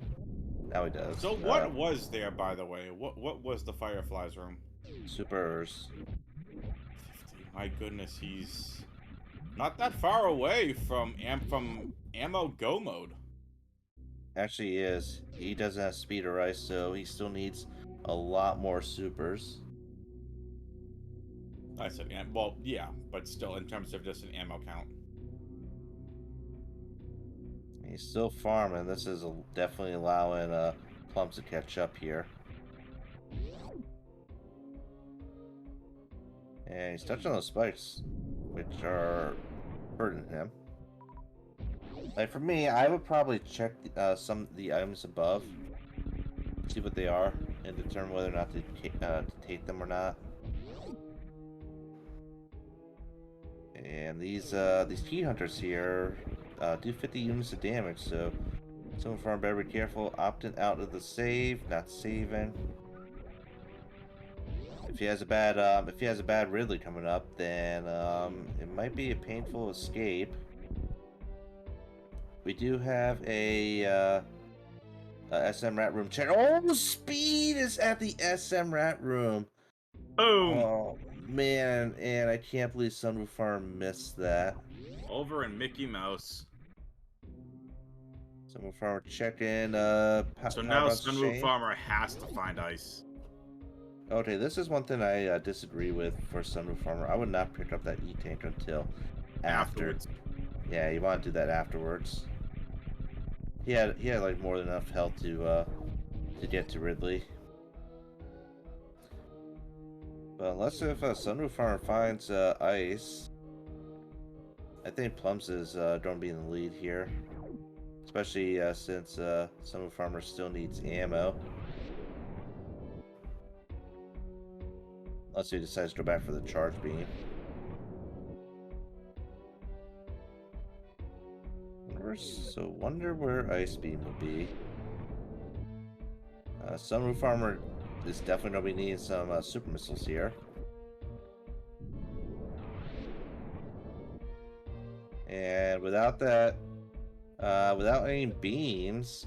now he does. So what was there, by the way? What was the Fireflies room? Supers. 50. My goodness, he's not that far away from ammo go mode. Actually he is. He doesn't have speed or ice, so he still needs a lot more supers. I said, well, yeah, but still, in terms of just an ammo count. He's still farming. This is definitely allowing Plums to catch up here. And he's touching those spikes, which are hurting him. Like for me, I would probably check some of the items above, see what they are, and determine whether or not to take them or not. And these key hunters here do 50 units of damage, so someone from better be careful. Opting out of the save, not saving. If he has a bad Ridley coming up, then it might be a painful escape. We do have a SMRAT room check. Oh, the speed is at the SMRAT room. Boom! Oh man, and I can't believe Sunroof Farm missed that. Over in Mickey Mouse. Sunroof Farmer checking. So Power now Bounce Sunroof Shane. Farmer has to find ice. Okay, this is one thing I disagree with for Sunroof Farmer. I would not pick up that E-Tank until after. Afterwards. Yeah, you want to do that afterwards. He had like more than enough health to get to Ridley. But unless if Sunroof Farmer finds ice, I think Plums is going to be in the lead here. Especially since Sunroof Farmer still needs ammo. Unless he decides to go back for the charge beam. Wonder where Ice Beam would be. Sunroof Farmer is definitely going to be needing some super missiles here. And without that, without any beams,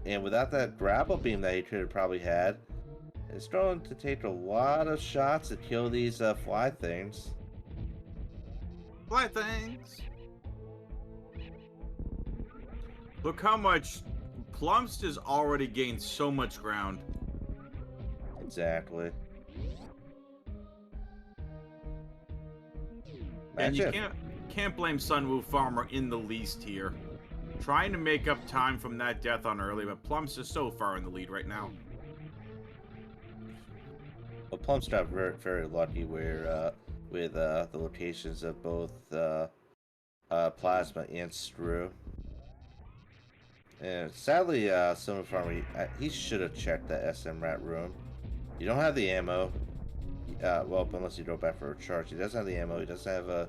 and without that grapple beam that he could have probably had, it's going to take a lot of shots to kill these fly things. Fly things! Look how much Plumst has already gained so much ground. Exactly. And you can't blame Sunwoo Farmer in the least here. Trying to make up time from that death on early, but Plumst is so far in the lead right now. Well, Plum's got very, very lucky where with the locations of both Plasma and Stru. And sadly, Silver Farmer, he should have checked the SMRAT room. You don't have the ammo. Well, unless you go back for a charge. He doesn't have the ammo. He doesn't have a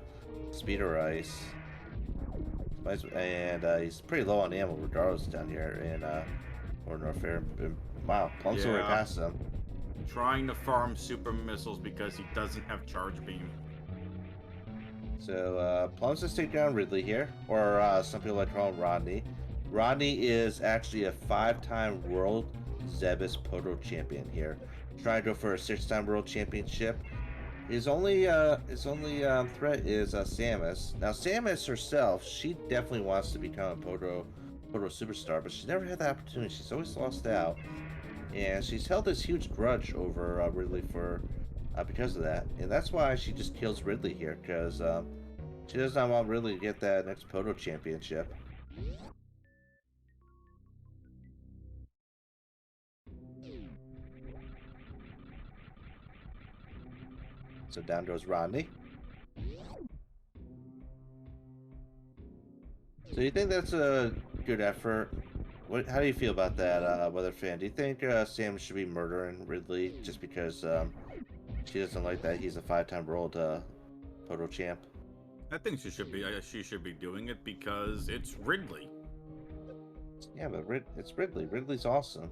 speed or ice. And he's pretty low on ammo regardless down here in Northern Warfare. Wow, Plum's already past him. Trying to farm super missiles because he doesn't have charge beam. So Plum's just take down Ridley here, or some people like to call him Rodney. Rodney is actually a 5-time World Zebus Poto champion here. Trying to go for a 6-time World Championship. His only threat is Samus. Now Samus herself, she definitely wants to become a Poto superstar, but she's never had the opportunity. She's always lost out, and she's held this huge grudge over Ridley for because of that, and that's why she just kills Ridley here, because she does not want Ridley to get that next Poto championship. So down goes Rodney. So you think that's a good effort? How do you feel about that, Weather Fan? Do you think Sam should be murdering Ridley just because she doesn't like that he's a 5-time world Poto champ? I think she should be doing it because it's Ridley. Yeah, but it's Ridley. Ridley's awesome.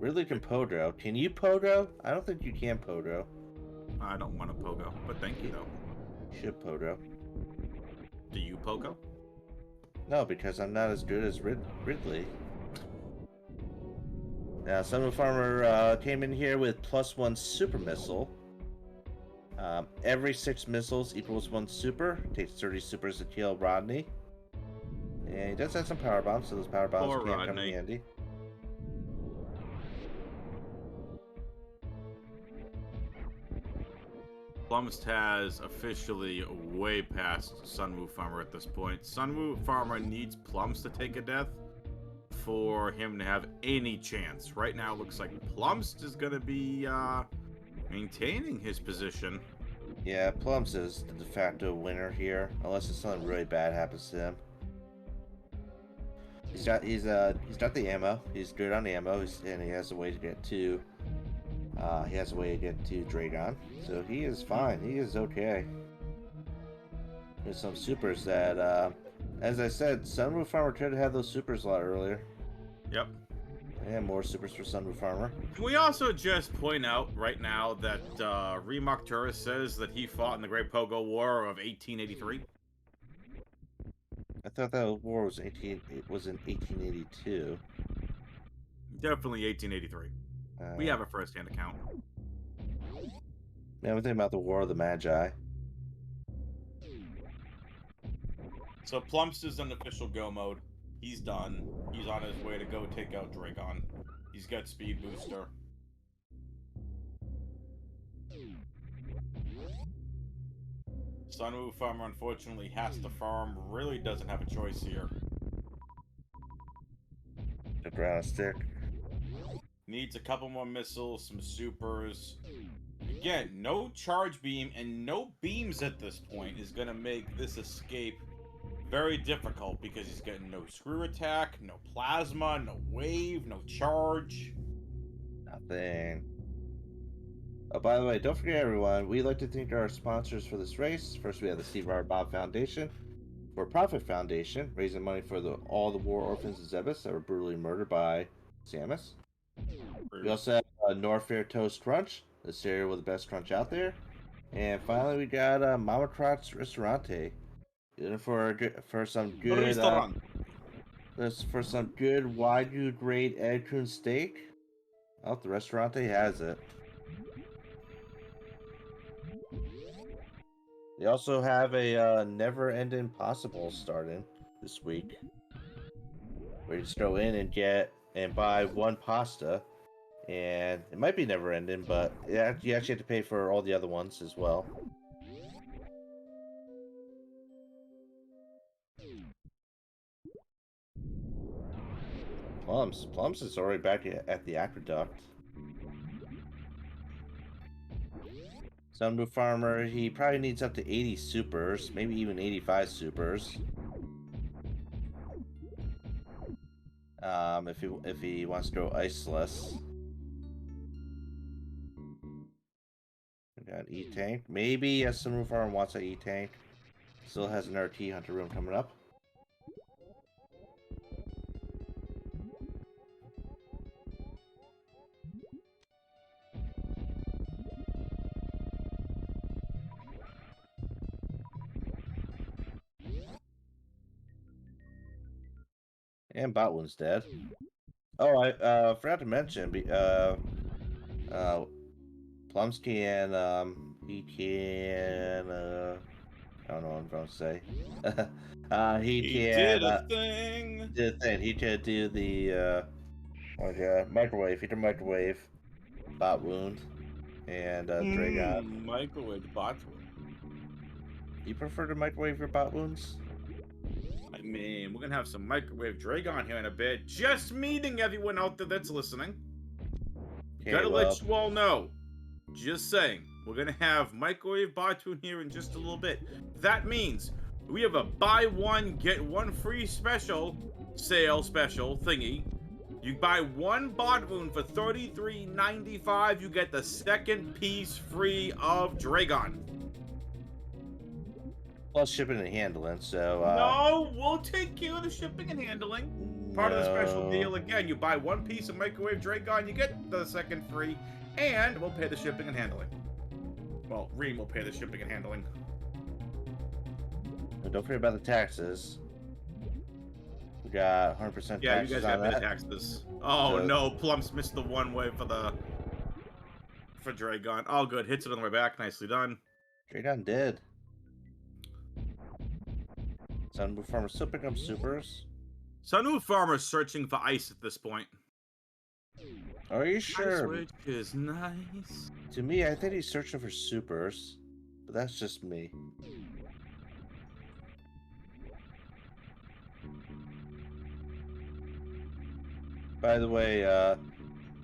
Ridley can Podro. Can you Podro? I don't think you can Podro. I don't want to pogo, but thank you though. You should Podro. Do you pogo? No, because I'm not as good as Ridley. Now, Sun Farmer came in here with +1 super missile. Every 6 missiles equals 1 super. Takes 30 supers to kill Rodney. And he does have some power bombs, so those power bombs Poor can come in Rodney. handy. Plumst has officially way past Sunwoo Farmer at this point. Sunwoo Farmer needs Plumst to take a death for him to have any chance. Right now, it looks like Plumst is going to be maintaining his position. Yeah, Plums is the de facto winner here, unless it's something really bad happens to him. He's got the ammo. He's good on the ammo, and he has a way to get to. He has a way to get to Dragon, so he is fine. He is okay. There's some supers that, as I said, Sunroof Farmer could have had those supers a lot earlier. Yep. And more supers for Sunroof Farmer. Can we also just point out right now that Remark Tourist says that he fought in the Great Pogo War of 1883? I thought that war was It was in 1882. Definitely 1883. We have a first-hand account. Man, I'm thinking about the War of the Magi. So Plumst is in official go mode. He's done. He's on his way to go take out Dragon. He's got speed booster. Sunwoo Farmer unfortunately has to farm. Really doesn't have a choice here. The ground stick. Needs a couple more missiles, some supers. Again, no charge beam and no beams at this point is going to make this escape very difficult because he's getting no screw attack, no plasma, no wave, no charge. Nothing. Oh, by the way, don't forget everyone, we'd like to thank our sponsors for this race. First, we have the Steve R. Bob Foundation, For Profit Foundation, raising money for all the war orphans in Zebus that were brutally murdered by Samus. We also have Norfair Toast Crunch, the cereal with the best crunch out there. And finally, we got Mama Trot's Restaurante, for some good for some good Wagyu grade Edcoon steak. Oh, the Restaurante has it. They also have a Never Ending Possible starting this week, where you just go in and buy one pasta, and it might be never ending, but you actually have to pay for all the other ones as well. Plums is already back at the aqueduct. Sunroof Farmer, he probably needs up to 80 supers, maybe even 85 supers. If he wants to go iceless. We got E-Tank. Maybe Sunroof Farmer wants an E-Tank. Still has an RT Hunter room coming up. And Botwin's dead. Oh, I forgot to mention, Plums can, he can, I don't know what I'm going to say. He did a can, thing. did a thing. He could do the, microwave. He can microwave Bot Wound and, Dragon. Microwave bot wound. You prefer to microwave your Bot Wounds? I mean, we're gonna have some microwave Dragon here in a bit. Just meeting everyone out there that's listening. Gotta let you all know. Just saying, we're gonna have microwave Batoon here in just a little bit. That means we have a buy one get one free special special thingy. You buy one Batoon for $33.95. You get the second piece free of Dragon. Plus shipping and handling, so... No, we'll take care of the shipping and handling. Part of the special No. deal, again, you buy one piece of microwave Dragon, you get the second free, and we'll pay the shipping and handling. Well, Reem will pay the shipping and handling. And don't forget about the taxes. We got 100% Yeah, you taxes guys on gotta pay the that. taxes. Oh So no, Plumps missed the one way for Dragon. All good, hits it on the way back, nicely done. Dragon did. Sunboo Farmer still pick up supers. Sanu Farmer's searching for ice at this point. Are you Ice sure? which is nice. To me, I think he's searching for supers. But that's just me. By the way,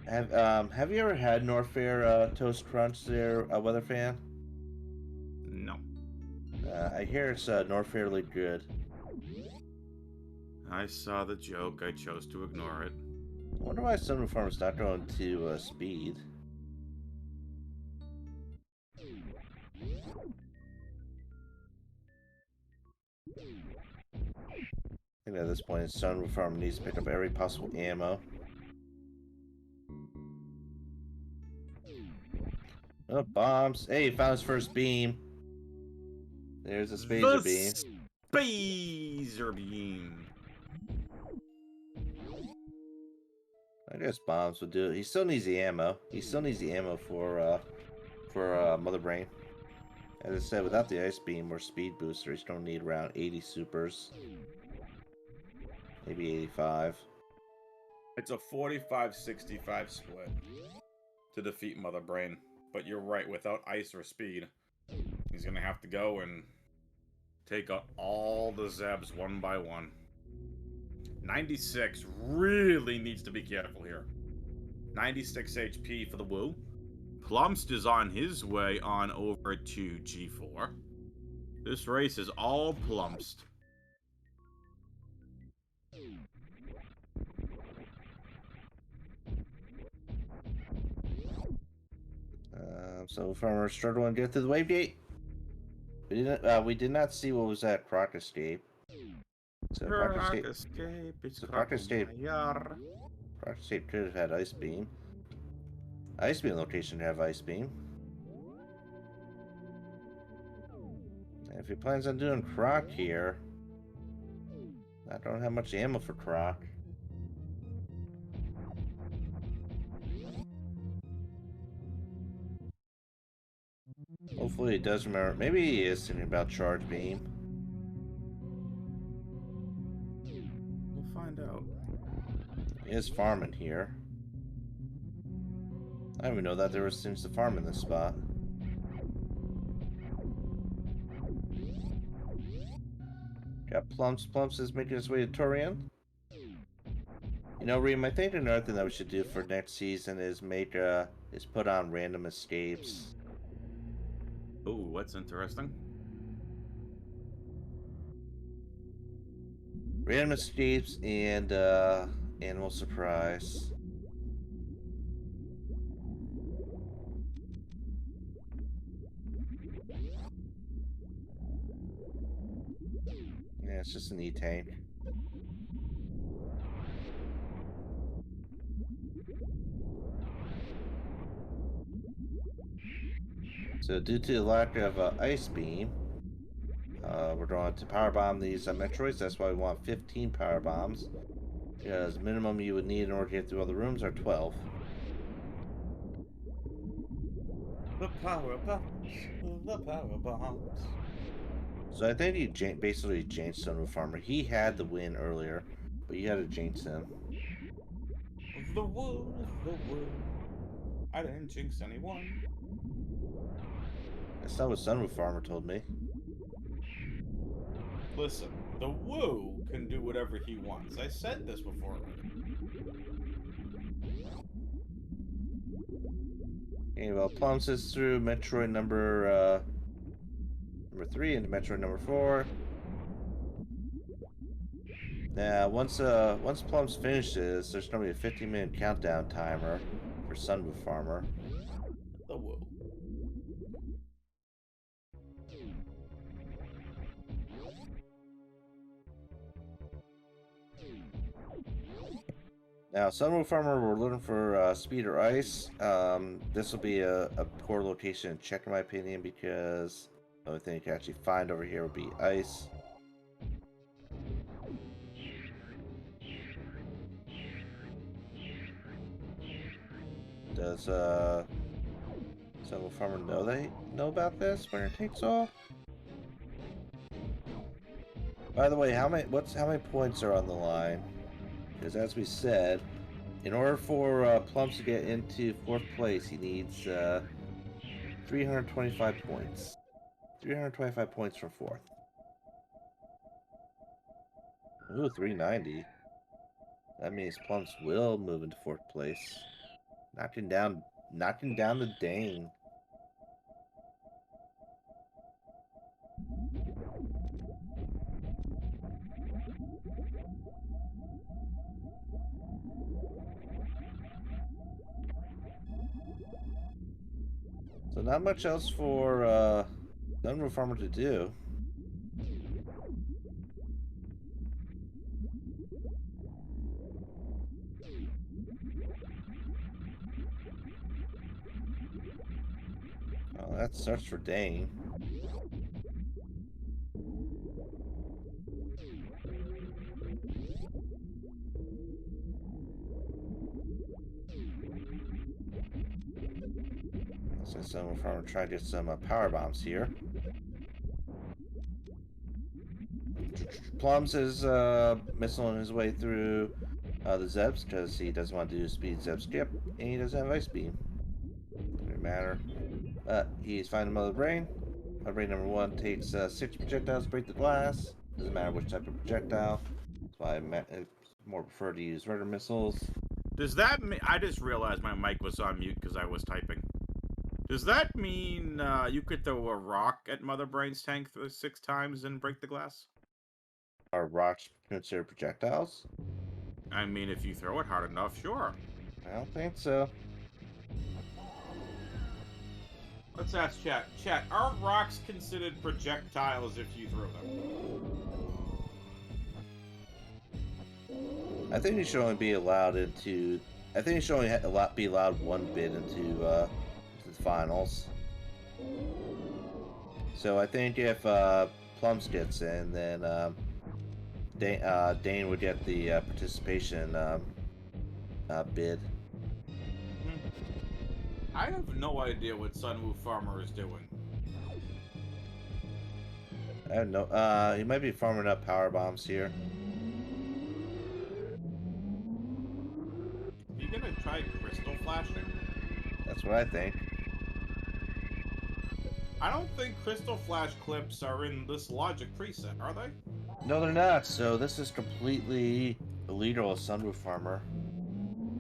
have you ever had Norfair Toast Crunch there, Weather Fan? No. I hear it's Norfairly good. I saw the joke, I chose to ignore it. I wonder why Sunboo Farmer's not going to speed. I think at this point, Sunboo Farmer needs to pick up every possible ammo. Oh, bombs. Hey, he found his first beam. There's a spacer beam. Spacer beam. I guess bombs would do it. He still needs the ammo. He still needs the ammo for Mother Brain. As I said, without the ice beam or speed booster, he's gonna need around 80 supers. Maybe 85. It's a 45-65 split to defeat Mother Brain. But you're right, without ice or speed, he's gonna have to go and take out all the Zebs one by one. 96 really needs to be careful here. 96 HP for the Woo. Plumst is on his way on over to G4. This race is all Plumst. So Farmer struggling to get to the wave gate. We did not see what was that Croc Escape. So Croc Escape. So Croc Escape could have had Ice Beam. Ice Beam location to have Ice Beam. And if he plans on doing Croc here, I don't have much ammo for Croc. Hopefully he does remember. Maybe he is thinking about Charge Beam. We'll find out. He is farming here. I didn't even know that there was things to farm in this spot. Got Plumps. Plumps is making his way to Torian. You know, Reem, I think another thing that we should do for next season is put on random escapes. Oh, what's interesting? Random escapes and animal surprise. Yeah, it's just an E-tank. So due to the lack of Ice Beam, we're going to power bomb these Metroids. That's why we want 15 power bombs. Because minimum you would need in order to get through all the rooms are 12. The power bombs. The power bombs. So I think you basically jinxed Sunroof Farmer. He had the win earlier, but you had to jinx him. The Woo, the Woo. I didn't jinx anyone. That's not what Sunroof Farmer told me. Listen, the Woo can do whatever he wants. I said this before. Okay, well, Plums is through Metroid number 3 into Metroid number 4. Now, once Plums finishes, there's gonna be a 15-minute countdown timer for Sunroof Farmer. The Woo. Now, Sunroof Farmer, we're looking for speed or ice. This will be a poor location to check, in my opinion, because the only thing you can actually find over here would be ice. Does Sunroof Farmer know about this? Winner takes all. By the way, how many points are on the line? Because as we said, in order for Plums to get into 4th place, he needs 325 points. 325 points for 4th. Ooh, 390. That means Plums will move into 4th place. Knocking down the Dane. So not much else for Sunroof Farmer to do. Oh, that starts for Dane. So Sunroof Farmer try to get some power bombs here. Plums is missiling his way through the Zebs because he doesn't want to do speed Zeb skip, and he doesn't have Ice Beam. Doesn't matter. He's finding Mother Brain. Mother Brain number 1 takes 6 projectiles to break the glass. Doesn't matter which type of projectile. That's why I more prefer to use Rudder missiles. Does that mean... I just realized my mic was on mute because I was typing. Does that mean you could throw a rock at Mother Brain's tank 6 times and break the glass? Are rocks considered projectiles? I mean, if you throw it hard enough, sure. I don't think so. Let's ask chat. Chat, are rocks considered projectiles if you throw them? I think you should only be allowed into... I think you should only be allowed 1 bid into the finals. So I think if Plums gets in, then Dane would get the participation bid. I have no idea what Sunwoo Farmer is doing. I don't know. He might be farming up power bombs here. Are you gonna try crystal flashing? That's what I think. I don't think crystal flash clips are in this logic preset, are they? No, they're not. So this is completely illegal as Sunroof Farmer.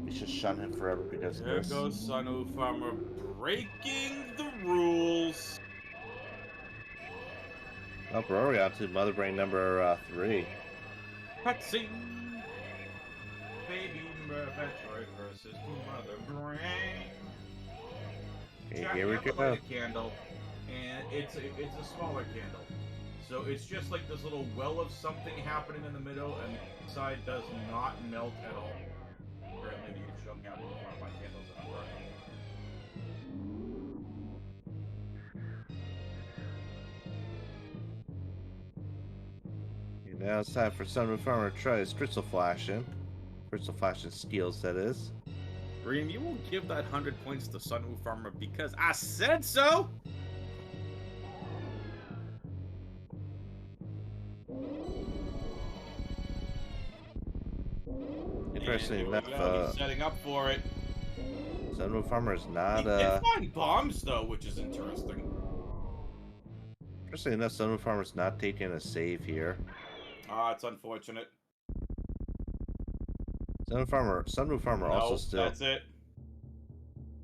We should shun him forever because of this. There goes Sunwoo Farmer breaking the rules. Oh, we're already on to Mother Brain number 3. Cutscene. Baby Metroid versus Mother Brain. Okay, here we go. Light a candle, and it's a smaller candle. So it's just like this little well of something happening in the middle, and the inside does not melt at all. Apparently, you can show me how to one of my candles that I'm burning. Now it's time for Sunroof Farmer to try his crystal flashing. Crystal flashing skills, that is. Reem, you will give that 100 points to Sunwoo Farmer because I said so! Interesting enough, he's setting up for it. Sunroof Farmer is not, He did find bombs, though, which is interesting. Interesting enough, Sunroof Farmer's not taking a save here. Ah, it's unfortunate. Sunroof Farmer No, also still... that's it.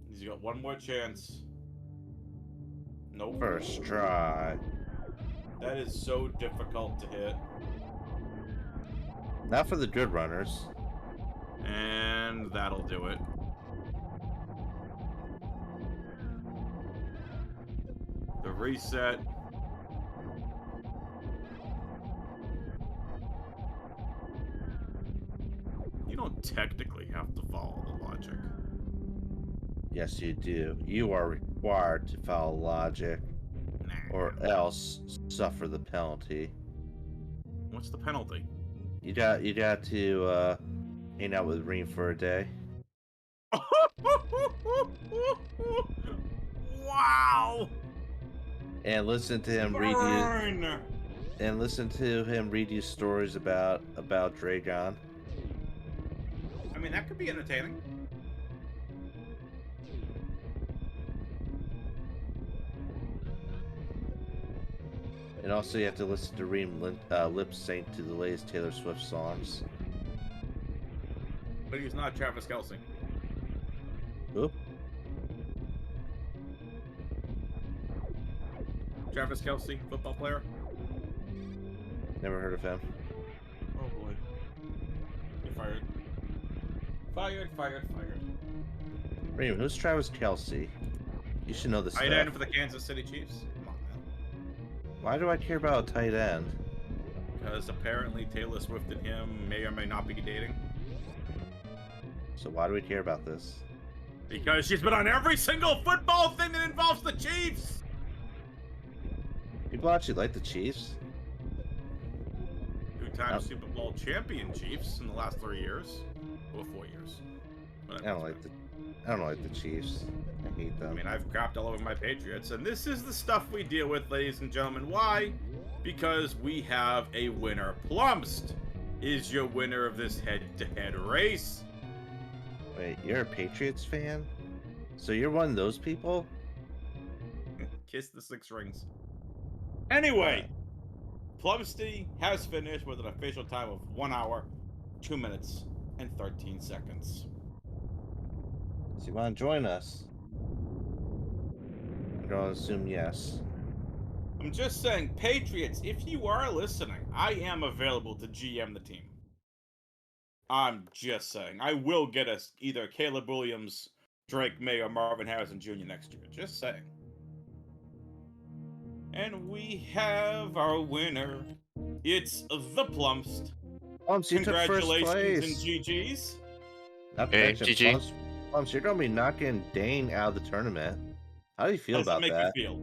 He's got one more chance. Nope. First try. That is so difficult to hit. Not for the good runners. And that'll do it. The reset. You don't technically have to follow the logic. Yes, you do. You are required to follow logic, Nah. or else suffer the penalty. What's the penalty? You got to hang out with Reem for a day. Wow! And listen to him Burn! read you stories about Dragon. I mean, that could be entertaining. And also you have to listen to Reem lip sync to the latest Taylor Swift songs. But he's not Travis Kelce. Who? Travis Kelce, football player. Never heard of him. Oh boy. You're fired. Fired. Reem, who's Travis Kelce? You should know this Tight stuff. end for the Kansas City Chiefs. Come on, man. Why do I care about a tight end? Because apparently Taylor Swift and him may or may not be dating. So why do we care about this? Because she's been on every single football thing that involves the Chiefs! People actually like the Chiefs. Two-time Super Bowl champion Chiefs in the last 3 years. Or 4 years. I don't like the Chiefs. I hate them. I mean, I've crapped all over my Patriots, and this is the stuff we deal with, ladies and gentlemen. Why? Because we have a winner. Plumpst is your winner of this head-to-head race. Wait, you're a Patriots fan? So you're one of those people? Kiss the 6 rings. Anyway, Plumpsty has finished with an official time of 1 hour, 2 minutes, and 13 seconds. So you want to join us? I'm going to assume yes. I'm just saying, Patriots, if you are listening, I am available to GM the team. I'm just saying. I will get us either Caleb Williams, Drake May, or Marvin Harrison Jr. next year. Just saying. And we have our winner. It's the Plumpst. Plumps, you took first Congratulations and place. GG's. Not to Hey, mention, GG. Plumps, you're going to be knocking Dane out of the tournament. How do you feel How does about it make that? you feel?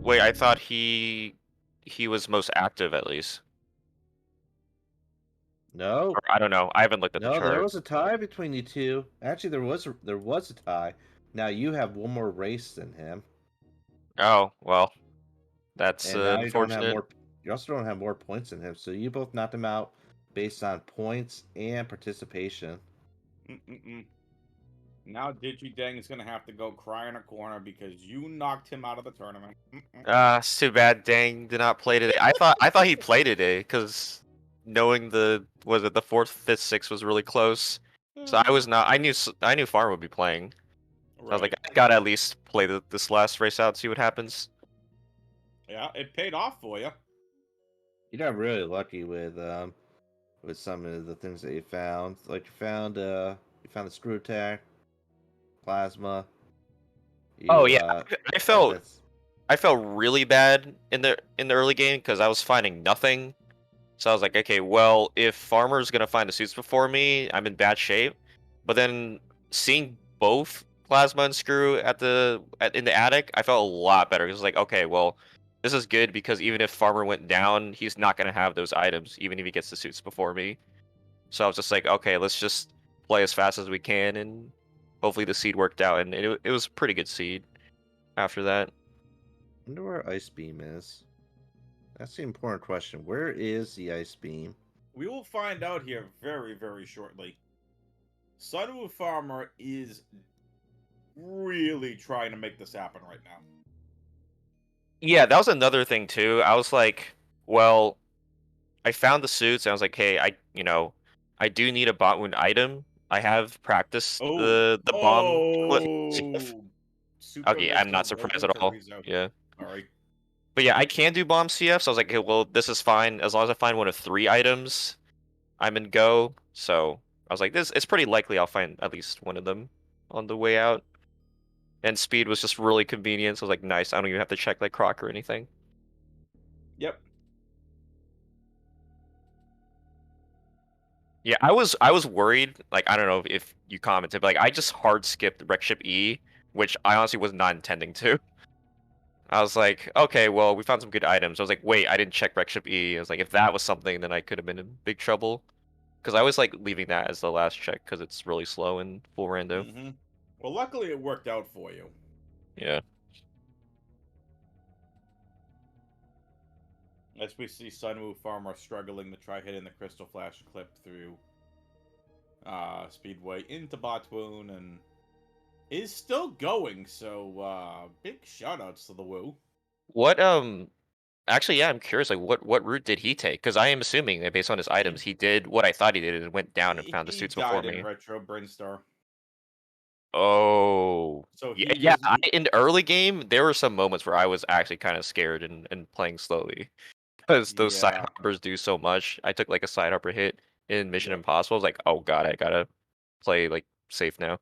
Wait, I thought he was most active at least. No. Or I don't know. I haven't looked at the No, there chart. was a tie between you two. Actually, there was a tie. Now you have one more race than him, Oh, well, that's and now you don't have unfortunate. more. You also don't have more points than him, so you both knocked him out based on points and participation. Now Digidang is gonna have to go cry in a corner because you knocked him out of the tournament. It's too bad Dang did not play today. I thought he played today because knowing the fourth, fifth, sixth was really close. So I was not. I knew Farm would be playing. So I was like, I gotta at least play this last race out, see what happens. Yeah, it paid off for you. You got really lucky with some of the things that you found. Like you found the screw attack, plasma. Oh You, yeah, I got felt I felt really bad in the early game because I was finding nothing. So I was like, okay, well, if Farmer's gonna find the suits before me, I'm in bad shape. But then seeing both Plasma and Screw in the attic, I felt a lot better. It was like, okay, well, this is good because even if Farmer went down, he's not gonna have those items, even if he gets the suits before me. So I was just like, okay, let's just play as fast as we can, and hopefully the seed worked out, and it was a pretty good seed after that. wonder where Ice Beam is. That's the important question. Where is the Ice Beam? We will find out here very, very shortly. Sunwoo Farmer is really trying to make this happen right now. Yeah, that was another thing too. I was like, well, I found the suits, and I was like, hey, I do need a bot wound item. I have practiced the bomb. Super Okay, I'm Mr. not surprised at all. Robo-Chorizo. Yeah. Sorry. But yeah, I can do bomb CF, so I was like, okay, well, this is fine. As long as I find one of 3 items, I'm in go. So I was like, it's pretty likely I'll find at least one of them on the way out. And speed was just really convenient, so I was like, nice, I don't even have to check like Croc or anything. Yep. Yeah, I was worried. Like I don't know if you commented, but like I just hard skipped Wreck Ship E, which I honestly was not intending to. I was like, okay, well, we found some good items. I was like, wait, I didn't check Wreck Ship E. I was like, if that was something, then I could have been in big trouble. Because I was like leaving that as the last check because it's really slow in full rando. Well, luckily it worked out for you. Yeah. As we see Sunwoo Farmer struggling to try hitting the Crystal Flash clip through Speedway into Botwoon and is still going, so big shoutouts to the Woo. What actually yeah, I'm curious like what route did he take? Because I am assuming that based on his items, He he did what I thought he did and went down and found the he suits before died in me. Retro Brinstar. Oh. So Yeah, he yeah. just he, In the early game, there were some moments where I was actually kind of scared and playing slowly because those side yeah. hoppers do so much. I took like a side hopper hit in Mission Yep. Impossible. I was like, oh god, I gotta play like safe now.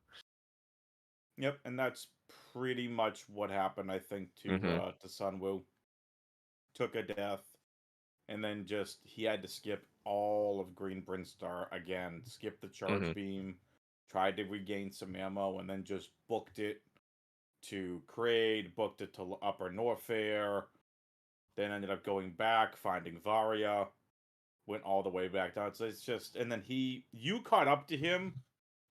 Yep, and that's pretty much what happened, I think, Mm-hmm. to Sunwoo. Took a death, and then just he had to skip all of Green Brinstar again. Skip the Mm-hmm. charge beam, tried to regain some ammo, and then just booked it to Kraid, booked it to Upper Norfair, then ended up going back, finding Varia, went all the way back down. So it's just, and then you caught up to him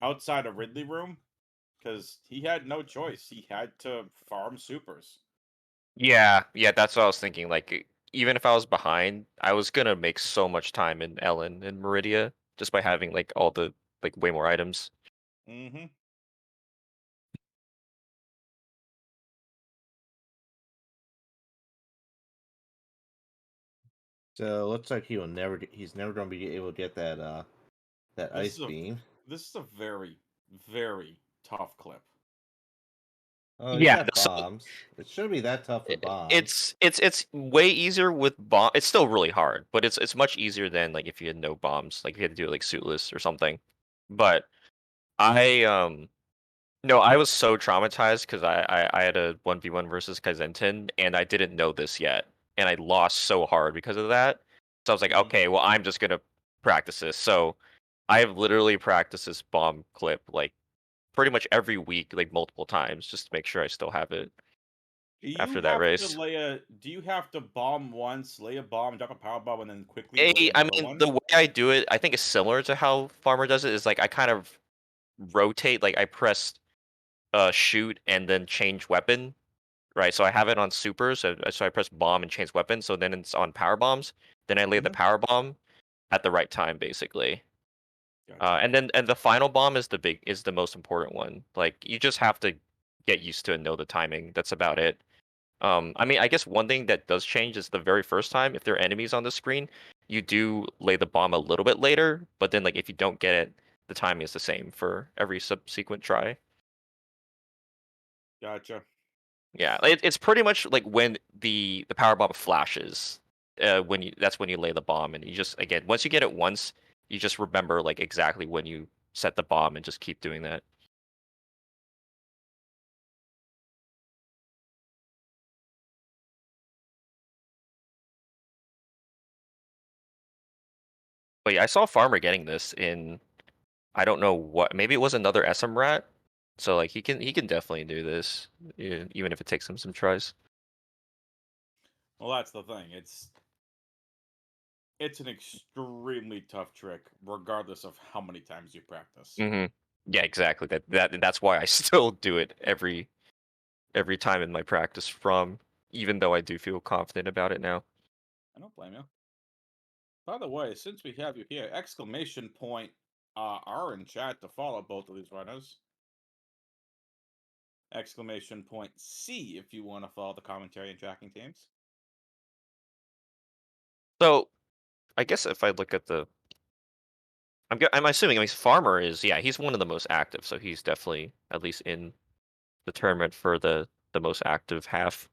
outside of Ridley Room because he had no choice. He had to farm supers. Yeah, yeah, that's what I was thinking. Like, even if I was behind, I was gonna make so much time in Ellen and Meridia just by having like all the like way more items. Mm-hmm. So it looks like he's never gonna be able to get that This ice is a beam. this is a very, very tough clip. Oh, he's Yeah, got so bombs. It shouldn't be that tough with bombs. it's way easier with bomb. It's still really hard, but it's much easier than like if you had no bombs, like if you had to do it like suitless or something. But I no, I was so traumatized because I had a 1v1 versus Kaizentin and I didn't know this yet. And I lost so hard because of that. So I was like, Mm-hmm. okay, well I'm just gonna practice this. So I have literally practiced this bomb clip like pretty much every week, like multiple times, just to make sure I still have it after that race. Do you have to bomb once, lay a bomb, drop a power bomb, and then quickly lay I another mean, one? the way I do it, I think is similar to how Farmer does it. Is like I kind of rotate, like I press shoot and then change weapon, right? So I have it on super, so I press bomb and change weapon. So then it's on power bombs. Then I lay the Mm-hmm. power bomb at the right time, basically. Gotcha. And the final bomb is the most important one. Like you just have to get used to and know the timing. That's about it. I mean, I guess one thing that does change is the very first time, if there are enemies on the screen, you do lay the bomb a little bit later, but then like if you don't get it, the timing is the same for every subsequent try. Gotcha. Yeah, it's pretty much like when the power bomb flashes, when you that's when you lay the bomb, and you just again once you get it once, you just remember like exactly when you set the bomb and just keep doing that. But yeah, I saw Farmer getting this in I don't know what maybe it was another SMRAT. So like he can definitely do this, even if it takes him some tries. Well, that's the thing. It's an extremely tough trick, regardless of how many times you practice. Hmm. Yeah, exactly. That's why I still do it every time in my practice from, even though I do feel confident about it now. I don't blame you. By the way, since we have you here, exclamation point are in chat to follow both of these runners. Exclamation point C if you want to follow the commentary and tracking teams. So I guess if I look at the, I'm assuming. I mean, Farmer is yeah, he's one of the most active, so he's definitely at least in the tournament for the most active half.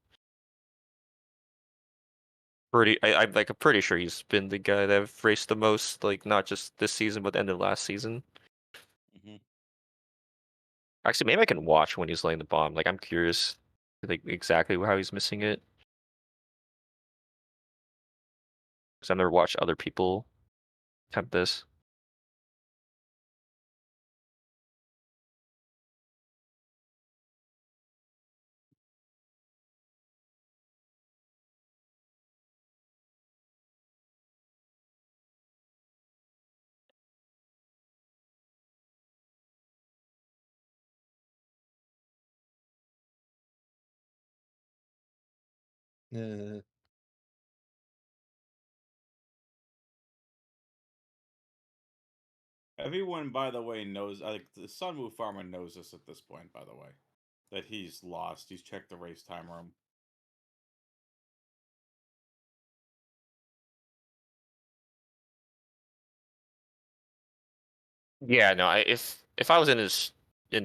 I'm like I'm pretty sure he's been the guy that I've raced the most, like not just this season, but end of last season. Mm-hmm. Actually, maybe I can watch when he's laying the bomb. Like I'm curious, like exactly how he's missing it, because I've never watched other people attempt this. Uh, Everyone, by the way, knows. I think the Sunwoo Farmer knows this at this point. By the way, that he's lost. He's checked the race time room. Yeah, no. If I was in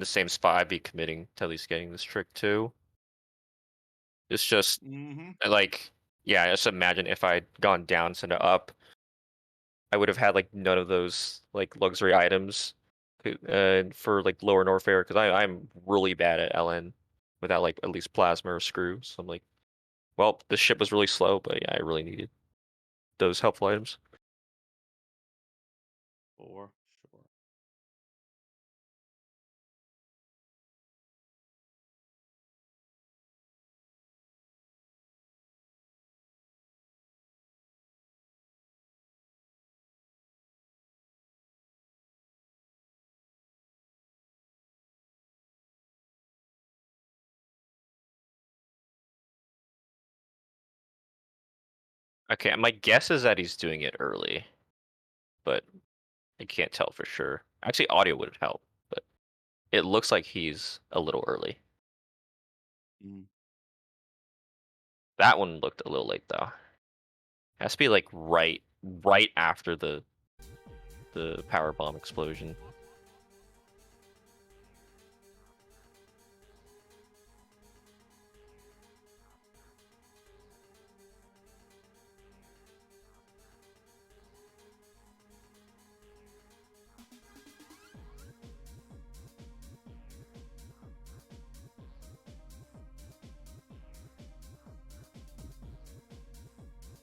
the same spot, I'd be committing to at least getting this trick too. It's just Mm-hmm. like, yeah. Just imagine if I'd gone down instead of up, I would have had like none of those like luxury items, for like lower Norfair because I'm really bad at LN without like at least plasma or screw. So I'm like, well, the ship was really slow, but yeah, I really needed those helpful items. For sure. Okay, my guess is that he's doing it early, but I can't tell for sure. Actually, audio would help, but it looks like he's a little early. Mm. That one looked a little late though. Has to be like right after the power bomb explosion.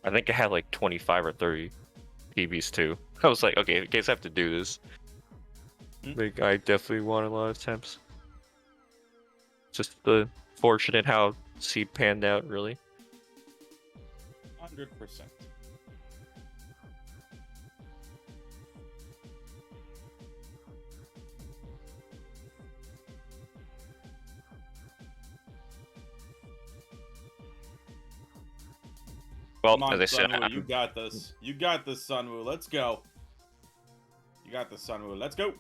I think I had like 25 or 30 PBs too. I was like, okay, in case I have to do this. Like, I definitely want a lot of attempts. Just the fortunate how Seed panned out, really. 100%. Well, Come on, as I said, Sunwoo, you got this. You got this, Sunwoo. Let's go. You got this, Sunwoo. Let's go.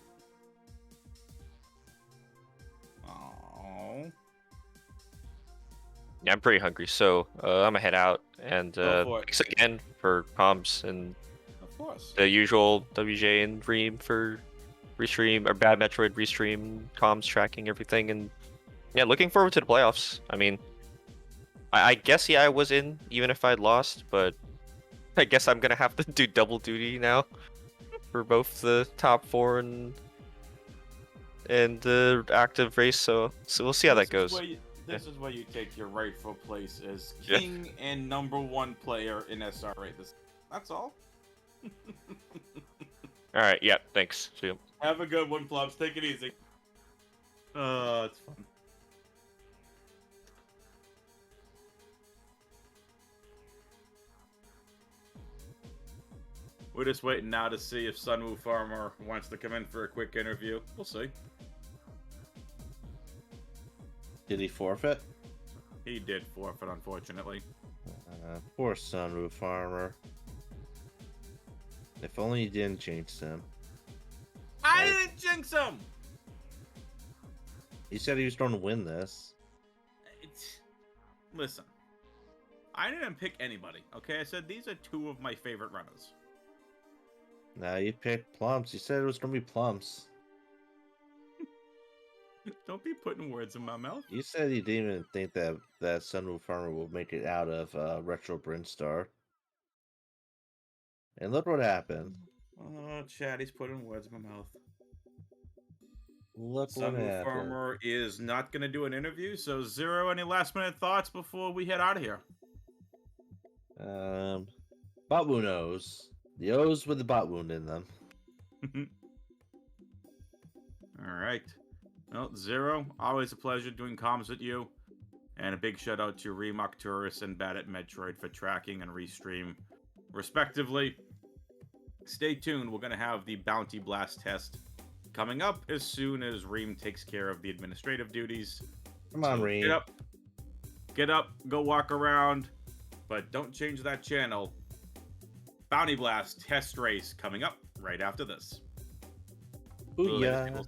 Oh. yeah, I'm pretty hungry, so I'm gonna head out. And Go for it. thanks again for comms and Of course. the usual WJ and Dream for restream or Bad Metroid restream comms tracking everything. And yeah, looking forward to the playoffs. I mean, I guess yeah, I was in even if I'd lost, but I guess I'm gonna have to do double duty now for both the top four and the active race. So we'll see how that goes. This is where you take your rightful place as Yeah. king and #1 player in SRA. That's all. All right. Yeah. Thanks. See you. Have a good one, Plubs. Take it easy. It's fun. We're just waiting now to see if Sunwoo Farmer wants to come in for a quick interview. We'll see. did he forfeit? He did forfeit, unfortunately. Poor Sunroof Farmer. If only you didn't jinx him. I didn't jinx him! He said he was going to win this. Listen. I didn't pick anybody, okay? I said these are two of my favorite runners. Nah, you picked Plumps. You said it was going to be Plumps. Don't be putting words in my mouth. You said you didn't even think that Sunroof Farmer will make it out of Retro Brinstar. And look what happened. Oh, Chad, he's putting words in my mouth. Look what Sunwoo happened. Farmer is not going to do an interview, so Zero, any last minute thoughts before we head out of here? Bot wound O's. The O's with the bot wound in them. All right. Well, Zero, always a pleasure doing comms with you. And a big shout out to Remok Tourist and Bad at Metroid for tracking and restream, respectively. Stay tuned. We're going to have the Bounty Blast test coming up as soon as Reem takes care of the administrative duties. Come on, Reem. Get up, go walk around, but don't change that channel. Bounty Blast test race coming up right after this. Booyah. Tables.